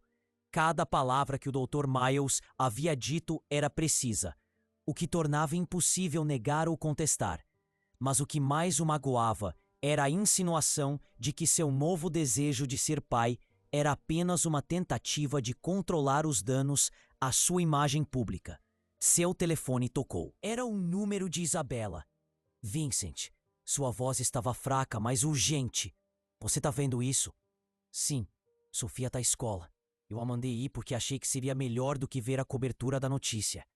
Cada palavra que o Dr. Miles havia dito era precisa, o que tornava impossível negar ou contestar. Mas o que mais o magoava era a insinuação de que seu novo desejo de ser pai era apenas uma tentativa de controlar os danos à sua imagem pública. Seu telefone tocou. Era o número de Isabela. Vincent, sua voz estava fraca, mas urgente. Você tá vendo isso? Sim, Sofia tá à escola. Eu a mandei ir porque achei que seria melhor do que ver a cobertura da notícia.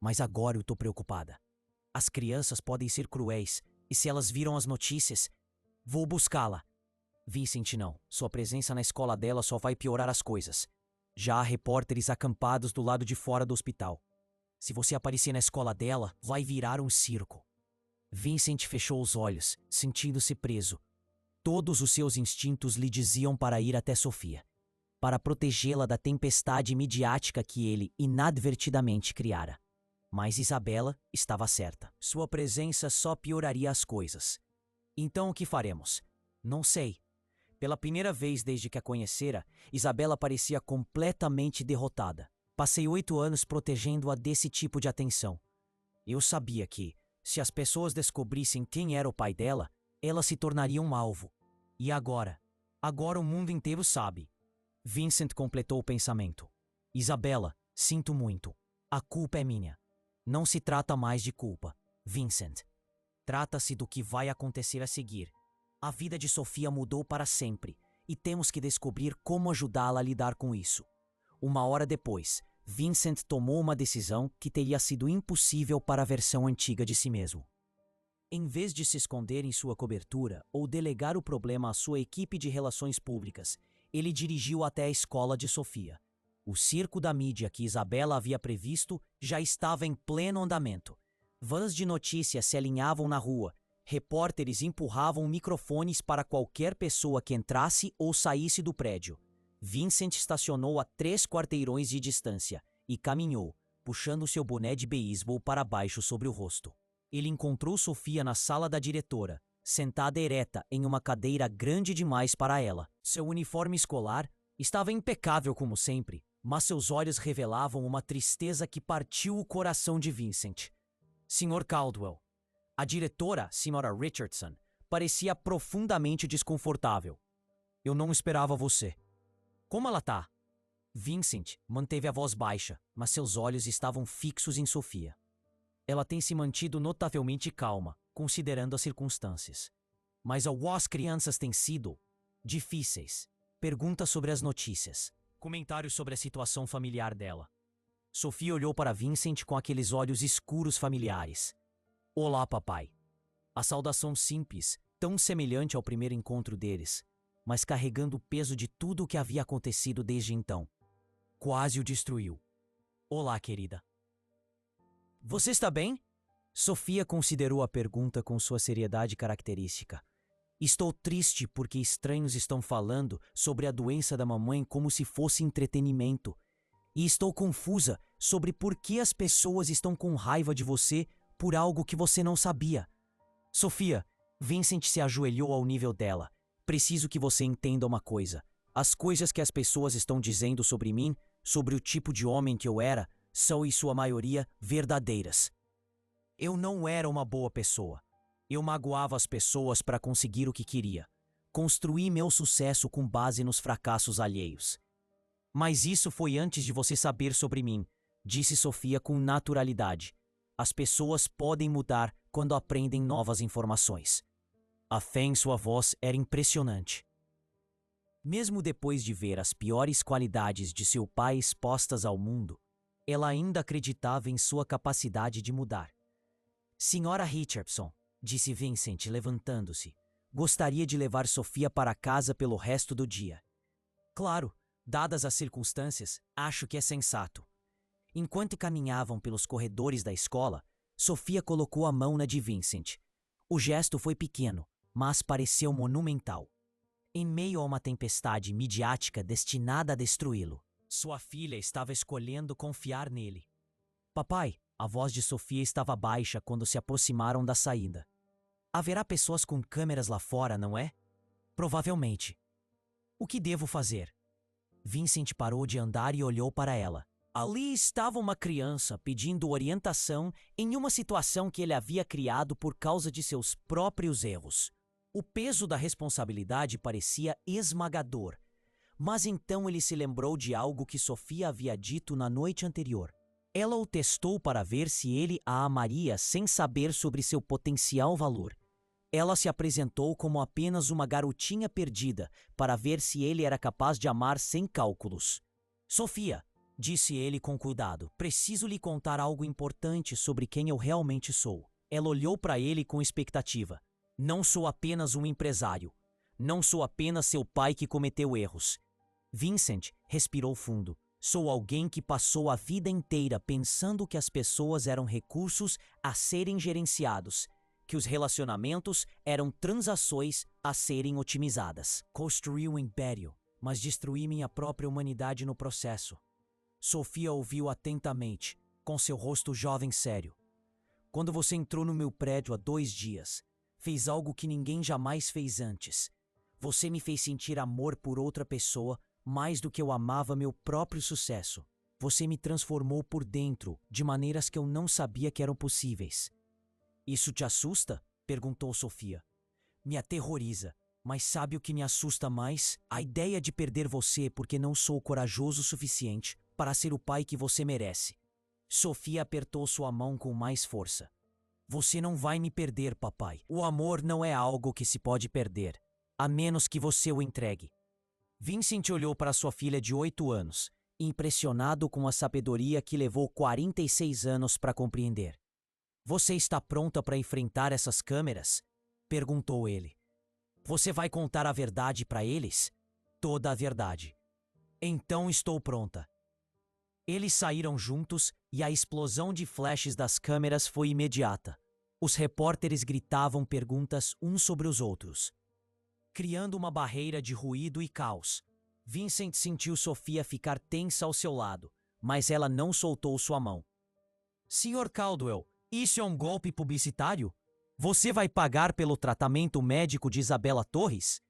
Mas agora eu tô preocupada. As crianças podem ser cruéis, e se elas viram as notícias, vou buscá-la. Vincent, não. Sua presença na escola dela só vai piorar as coisas. Já há repórteres acampados do lado de fora do hospital. Se você aparecer na escola dela, vai virar um circo. Vincent fechou os olhos, sentindo-se preso. Todos os seus instintos lhe diziam para ir até Sofia, para protegê-la da tempestade midiática que ele inadvertidamente criara. Mas Isabela estava certa. Sua presença só pioraria as coisas. Então o que faremos? Não sei. Pela primeira vez desde que a conhecera, Isabela parecia completamente derrotada. Passei 8 anos protegendo-a desse tipo de atenção. Eu sabia que, se as pessoas descobrissem quem era o pai dela, ela se tornaria um alvo. E agora? Agora o mundo inteiro sabe. Vincent completou o pensamento. Isabela, sinto muito. A culpa é minha. Não se trata mais de culpa, Vincent. Trata-se do que vai acontecer a seguir. A vida de Sofia mudou para sempre e temos que descobrir como ajudá-la a lidar com isso. Uma hora depois, Vincent tomou uma decisão que teria sido impossível para a versão antiga de si mesmo. Em vez de se esconder em sua cobertura ou delegar o problema à sua equipe de relações públicas, ele dirigiu até a escola de Sofia. O circo da mídia que Isabela havia previsto já estava em pleno andamento. Vans de notícias se alinhavam na rua. Repórteres empurravam microfones para qualquer pessoa que entrasse ou saísse do prédio. Vincent estacionou a 3 quarteirões de distância e caminhou, puxando seu boné de beisebol para baixo sobre o rosto. Ele encontrou Sofia na sala da diretora, sentada ereta em uma cadeira grande demais para ela. Seu uniforme escolar estava impecável como sempre, mas seus olhos revelavam uma tristeza que partiu o coração de Vincent. Sr. Caldwell. A diretora, Sra. Richardson, parecia profundamente desconfortável. Eu não esperava você. Como ela tá? Vincent manteve a voz baixa, mas seus olhos estavam fixos em Sofia. Ela tem se mantido notavelmente calma, considerando as circunstâncias. Mas as crianças têm sido difíceis. Perguntas sobre as notícias. Comentários sobre a situação familiar dela. Sofia olhou para Vincent com aqueles olhos escuros familiares. Olá, papai. A saudação simples, tão semelhante ao primeiro encontro deles, mas carregando o peso de tudo o que havia acontecido desde então. Quase o destruiu. Olá, querida. Você está bem? Sofia considerou a pergunta com sua seriedade característica. Estou triste porque estranhos estão falando sobre a doença da mamãe como se fosse entretenimento. E estou confusa sobre por que as pessoas estão com raiva de você por algo que você não sabia. Sofia, Vincent se ajoelhou ao nível dela. Preciso que você entenda uma coisa. As coisas que as pessoas estão dizendo sobre mim, sobre o tipo de homem que eu era, são em sua maioria verdadeiras. Eu não era uma boa pessoa. Eu magoava as pessoas para conseguir o que queria. Construí meu sucesso com base nos fracassos alheios. Mas isso foi antes de você saber sobre mim, disse Sofia com naturalidade. As pessoas podem mudar quando aprendem novas informações. A fé em sua voz era impressionante. Mesmo depois de ver as piores qualidades de seu pai expostas ao mundo, ela ainda acreditava em sua capacidade de mudar. Sra. Richardson, disse Vincent, levantando-se, gostaria de levar Sofia para casa pelo resto do dia. Claro, dadas as circunstâncias, acho que é sensato. Enquanto caminhavam pelos corredores da escola, Sofia colocou a mão na de Vincent. O gesto foi pequeno, mas pareceu monumental. Em meio a uma tempestade midiática destinada a destruí-lo, sua filha estava escolhendo confiar nele. Papai, a voz de Sofia estava baixa quando se aproximaram da saída. Haverá pessoas com câmeras lá fora, não é? Provavelmente. O que devo fazer? Vincent parou de andar e olhou para ela. Ali estava uma criança pedindo orientação em uma situação que ele havia criado por causa de seus próprios erros. O peso da responsabilidade parecia esmagador, mas então ele se lembrou de algo que Sofia havia dito na noite anterior. Ela o testou para ver se ele a amaria sem saber sobre seu potencial valor. Ela se apresentou como apenas uma garotinha perdida para ver se ele era capaz de amar sem cálculos. Sofia, disse ele com cuidado, preciso lhe contar algo importante sobre quem eu realmente sou. Ela olhou para ele com expectativa. Não sou apenas um empresário. Não sou apenas seu pai que cometeu erros. Vincent respirou fundo. Sou alguém que passou a vida inteira pensando que as pessoas eram recursos a serem gerenciados, que os relacionamentos eram transações a serem otimizadas. Construí um império, mas destruí minha própria humanidade no processo. Sofia ouviu atentamente, com seu rosto jovem sério. Quando você entrou no meu prédio há 2 dias, fez algo que ninguém jamais fez antes. Você me fez sentir amor por outra pessoa mais do que eu amava meu próprio sucesso. Você me transformou por dentro de maneiras que eu não sabia que eram possíveis. Isso te assusta? Perguntou Sofia. Me aterroriza, Mas sabe o que me assusta mais? A ideia de perder você porque não sou corajoso o suficiente para ser o pai que você merece. Sofia apertou sua mão com mais força. Você não vai me perder, papai. O amor não é algo que se pode perder, a menos que você o entregue. Vincent olhou para sua filha de 8 anos, impressionado com a sabedoria que levou 46 anos para compreender. Você está pronta para enfrentar essas câmeras? Perguntou ele. Você vai contar a verdade para eles? Toda a verdade. Então estou pronta. Eles saíram juntos e a explosão de flashes das câmeras foi imediata. Os repórteres gritavam perguntas uns sobre os outros, criando uma barreira de ruído e caos. Vincent sentiu Sofia ficar tensa ao seu lado, mas ela não soltou sua mão. Sr. Caldwell, isso é um golpe publicitário? Você vai pagar pelo tratamento médico de Isabela Torres?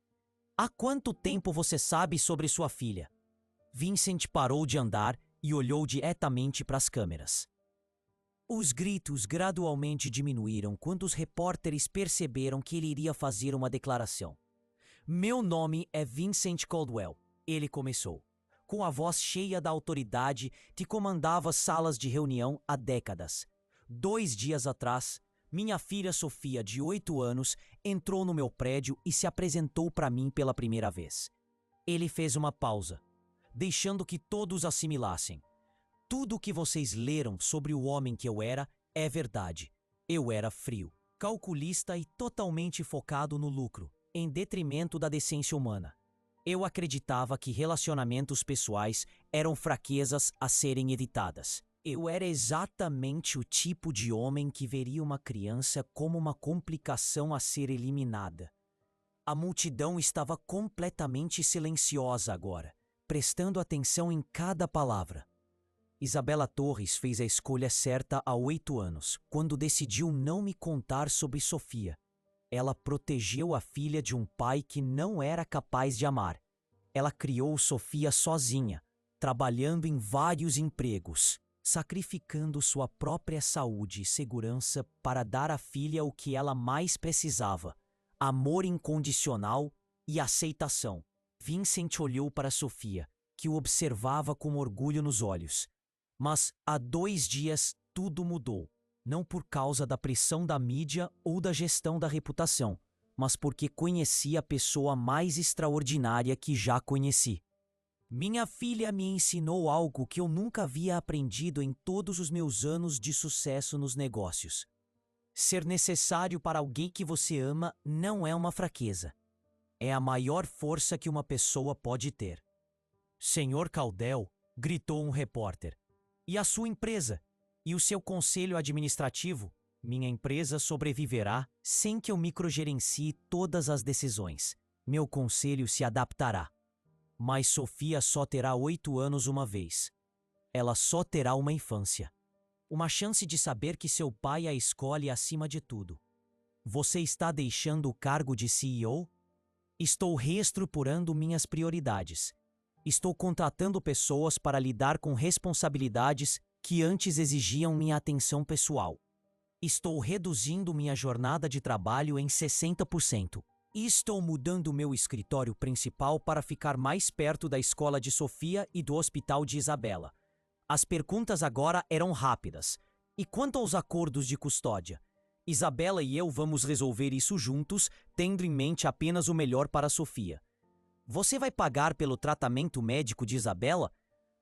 Há quanto tempo você sabe sobre sua filha? Vincent parou de andar e olhou diretamente para as câmeras. Os gritos gradualmente diminuíram quando os repórteres perceberam que ele iria fazer uma declaração. Meu nome é Vincent Caldwell, ele começou, com a voz cheia da autoridade que comandava salas de reunião há décadas. 2 dias atrás, minha filha Sofia, de 8 anos, entrou no meu prédio e se apresentou para mim pela primeira vez. Ele fez uma pausa, deixando que todos assimilassem. Tudo o que vocês leram sobre o homem que eu era é verdade. Eu era frio, calculista e totalmente focado no lucro, em detrimento da decência humana. Eu acreditava que relacionamentos pessoais eram fraquezas a serem evitadas. Eu era exatamente o tipo de homem que veria uma criança como uma complicação a ser eliminada. A multidão estava completamente silenciosa agora, prestando atenção em cada palavra. Isabela Torres fez a escolha certa há 8 anos, quando decidiu não me contar sobre Sofia. Ela protegeu a filha de um pai que não era capaz de amar. Ela criou Sofia sozinha, trabalhando em vários empregos, sacrificando sua própria saúde e segurança para dar à filha o que ela mais precisava: amor incondicional e aceitação. Vincent olhou para Sofia, que o observava com orgulho nos olhos. Mas há 2 dias tudo mudou, não por causa da pressão da mídia ou da gestão da reputação, mas porque conheci a pessoa mais extraordinária que já conheci. Minha filha me ensinou algo que eu nunca havia aprendido em todos os meus anos de sucesso nos negócios. Ser necessário para alguém que você ama não é uma fraqueza. É a maior força que uma pessoa pode ter. Senhor Caldwell, gritou um repórter. E a sua empresa? E o seu conselho administrativo? Minha empresa sobreviverá sem que eu microgerencie todas as decisões. Meu conselho se adaptará. Mas Sofia só terá 8 anos uma vez. Ela só terá uma infância. Uma chance de saber que seu pai a escolhe acima de tudo. Você está deixando o cargo de CEO? Estou reestruturando minhas prioridades. Estou contratando pessoas para lidar com responsabilidades que antes exigiam minha atenção pessoal. Estou reduzindo minha jornada de trabalho em 60%. E estou mudando meu escritório principal para ficar mais perto da escola de Sofia e do hospital de Isabela. As perguntas agora eram rápidas. E quanto aos acordos de custódia? Isabela e eu vamos resolver isso juntos, tendo em mente apenas o melhor para Sofia. Você vai pagar pelo tratamento médico de Isabela?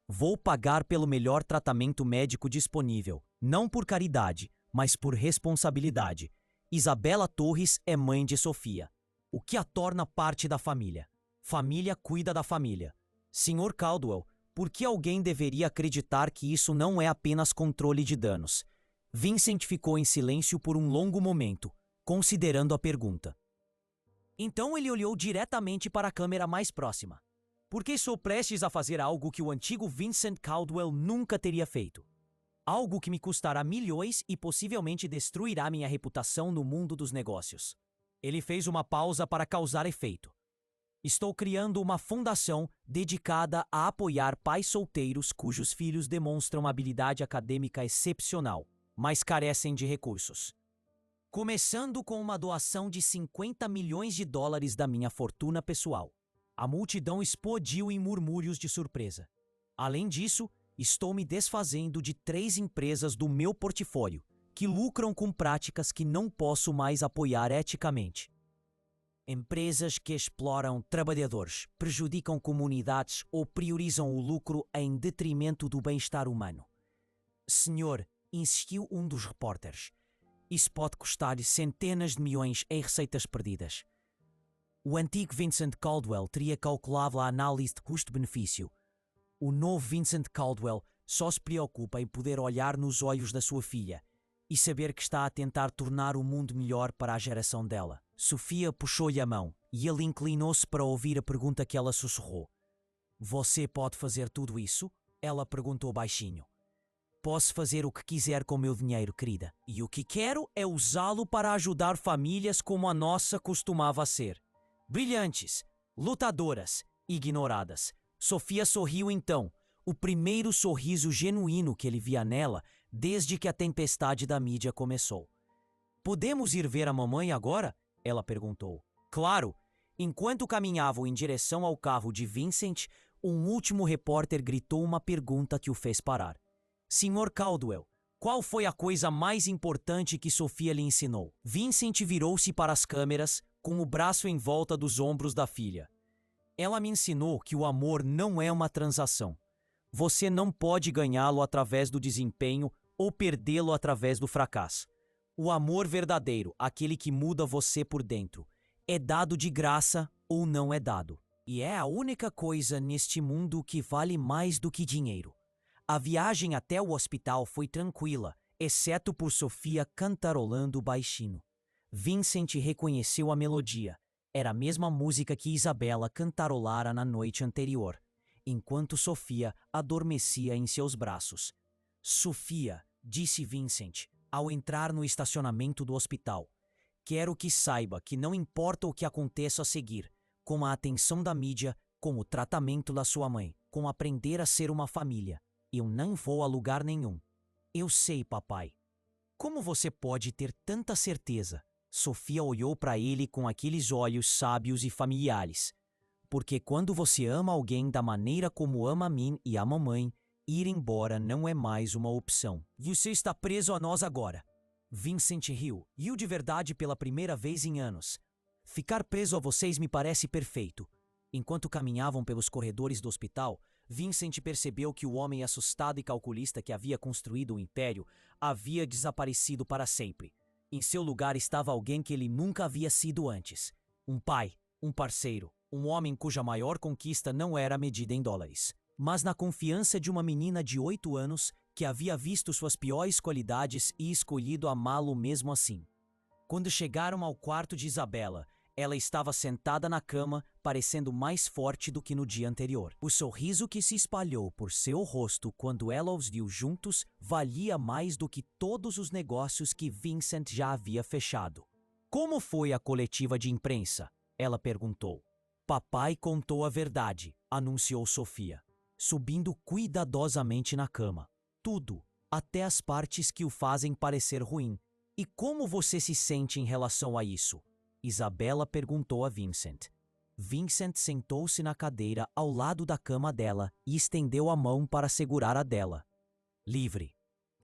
Vou pagar pelo melhor tratamento médico disponível, não por caridade, mas por responsabilidade. Isabela Torres é mãe de Sofia, o que a torna parte da família. Família cuida da família. Sr. Caldwell, por que alguém deveria acreditar que isso não é apenas controle de danos? Vincent ficou em silêncio por um longo momento, considerando a pergunta. Então ele olhou diretamente para a câmera mais próxima. Porque sou prestes a fazer algo que o antigo Vincent Caldwell nunca teria feito. Algo que me custará milhões e possivelmente destruirá minha reputação no mundo dos negócios. Ele fez uma pausa para causar efeito. Estou criando uma fundação dedicada a apoiar pais solteiros cujos filhos demonstram habilidade acadêmica excepcional, mas carecem de recursos. começando com uma doação de 50 milhões de dólares da minha fortuna pessoal. A multidão explodiu em murmúrios de surpresa. Além disso, estou me desfazendo de 3 empresas do meu portfólio, que lucram com práticas que não posso mais apoiar eticamente. Empresas que exploram trabalhadores, prejudicam comunidades ou priorizam o lucro em detrimento do bem-estar humano. Senhor, insistiu um dos repórteres, isso pode custar centenas de milhões em receitas perdidas. O antigo Vincent Caldwell teria calculado a análise de custo-benefício. O novo Vincent Caldwell só se preocupa em poder olhar nos olhos da sua filha e saber que está a tentar tornar o mundo melhor para a geração dela. Sofia puxou-lhe a mão e ele inclinou-se para ouvir a pergunta que ela sussurrou. Você pode fazer tudo isso? Ela perguntou baixinho. Posso fazer o que quiser com meu dinheiro, querida. E o que quero é usá-lo para ajudar famílias como a nossa costumava ser. Brilhantes, lutadoras, ignoradas. Sofia sorriu então, o primeiro sorriso genuíno que ele via nela desde que a tempestade da mídia começou. Podemos ir ver a mamãe agora? Ela perguntou. Claro! Enquanto caminhavam em direção ao carro de Vincent, um último repórter gritou uma pergunta que o fez parar. Sr. Caldwell, qual foi a coisa mais importante que Sofia lhe ensinou? Vincent virou-se para as câmeras, com o braço em volta dos ombros da filha. Ela me ensinou que o amor não é uma transação. Você não pode ganhá-lo através do desempenho ou perdê-lo através do fracasso. O amor verdadeiro, aquele que muda você por dentro, é dado de graça ou não é dado. E é a única coisa neste mundo que vale mais do que dinheiro. A viagem até o hospital foi tranquila, exceto por Sofia cantarolando baixinho. Vincent reconheceu a melodia. Era a mesma música que Isabela cantarolara na noite anterior, enquanto Sofia adormecia em seus braços. Sofia, disse Vincent, ao entrar no estacionamento do hospital. Quero que saiba que não importa o que aconteça a seguir, com a atenção da mídia, com o tratamento da sua mãe, com aprender a ser uma família. Eu não vou a lugar nenhum. Eu sei, papai. Como você pode ter tanta certeza? Sofia olhou para ele com aqueles olhos sábios e familiares. Porque quando você ama alguém da maneira como ama a mim e a mamãe, ir embora não é mais uma opção. Você está preso a nós agora. Vincent riu de verdade pela primeira vez em anos. Ficar preso a vocês me parece perfeito. Enquanto caminhavam pelos corredores do hospital, Vincent percebeu que o homem assustado e calculista que havia construído o império havia desaparecido para sempre. Em seu lugar estava alguém que ele nunca havia sido antes. Um pai, um parceiro, um homem cuja maior conquista não era medida em dólares, mas na confiança de uma menina de 8 anos que havia visto suas piores qualidades e escolhido amá-lo mesmo assim. Quando chegaram ao quarto de Isabela, ela estava sentada na cama, parecendo mais forte do que no dia anterior. O sorriso que se espalhou por seu rosto quando ela os viu juntos valia mais do que todos os negócios que Vincent já havia fechado. Como foi a coletiva de imprensa? Ela perguntou. Papai contou a verdade, anunciou Sofia, subindo cuidadosamente na cama. Tudo, até as partes que o fazem parecer ruim. E como você se sente em relação a isso? Isabela perguntou a Vincent. Vincent sentou-se na cadeira ao lado da cama dela e estendeu a mão para segurar a dela. Livre,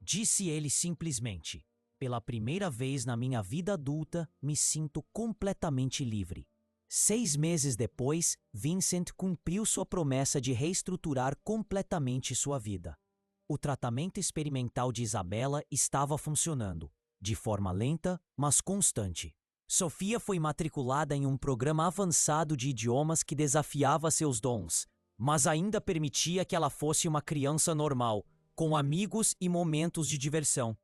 disse ele simplesmente. Pela primeira vez na minha vida adulta, me sinto completamente livre. 6 meses depois, Vincent cumpriu sua promessa de reestruturar completamente sua vida. O tratamento experimental de Isabela estava funcionando, de forma lenta, mas constante. Sofia foi matriculada em um programa avançado de idiomas que desafiava seus dons, mas ainda permitia que ela fosse uma criança normal, com amigos e momentos de diversão.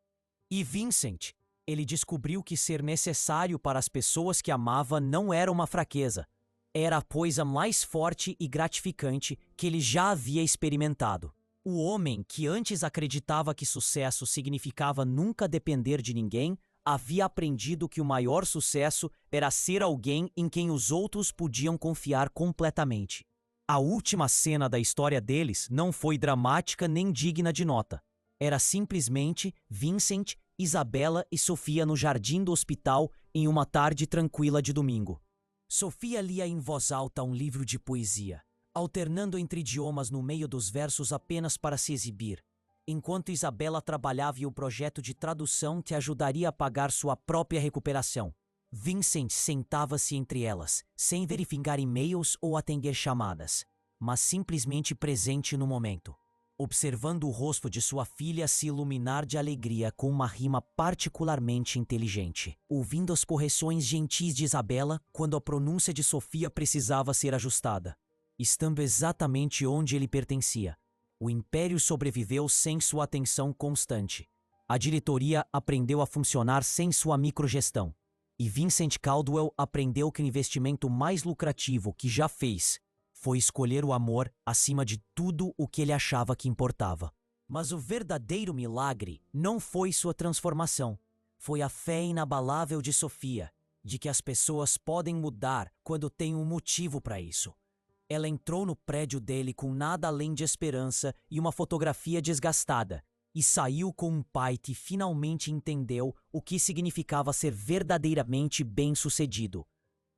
E Vincent, ele descobriu que ser necessário para as pessoas que amava não era uma fraqueza. Era a coisa mais forte e gratificante que ele já havia experimentado. O homem que antes acreditava que sucesso significava nunca depender de ninguém, havia aprendido que o maior sucesso era ser alguém em quem os outros podiam confiar completamente. A última cena da história deles não foi dramática nem digna de nota. Era simplesmente Vincent Isabela e Sofia no jardim do hospital em uma tarde tranquila de domingo. Sofia lia em voz alta um livro de poesia, alternando entre idiomas no meio dos versos apenas para se exibir, enquanto Isabela trabalhava em um projeto de tradução que ajudaria a pagar sua própria recuperação. Vincent sentava-se entre elas, sem verificar e-mails ou atender chamadas, mas simplesmente presente no momento, observando o rosto de sua filha se iluminar de alegria com uma rima particularmente inteligente, ouvindo as correções gentis de Isabela quando a pronúncia de Sofia precisava ser ajustada, estando exatamente onde ele pertencia. O império sobreviveu sem sua atenção constante. A diretoria aprendeu a funcionar sem sua microgestão. E Vincent Caldwell aprendeu que o investimento mais lucrativo que já fez foi escolher o amor acima de tudo o que ele achava que importava. Mas o verdadeiro milagre não foi sua transformação. Foi a fé inabalável de Sofia, de que as pessoas podem mudar quando têm um motivo para isso. Ela entrou no prédio dele com nada além de esperança e uma fotografia desgastada, e saiu com um pai que finalmente entendeu o que significava ser verdadeiramente bem-sucedido.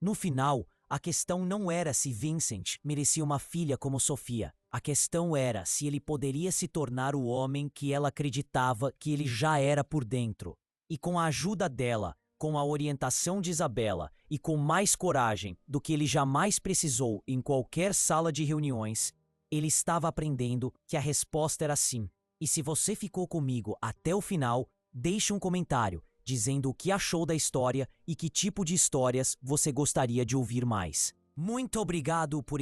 No final, a questão não era se Vincent merecia uma filha como Sofia. A questão era se ele poderia se tornar o homem que ela acreditava que ele já era por dentro. E com a ajuda dela, com a orientação de Isabela e com mais coragem do que ele jamais precisou em qualquer sala de reuniões, ele estava aprendendo que a resposta era sim. E se você ficou comigo até o final, deixe um comentário dizendo o que achou da história e que tipo de histórias você gostaria de ouvir mais. Muito obrigado por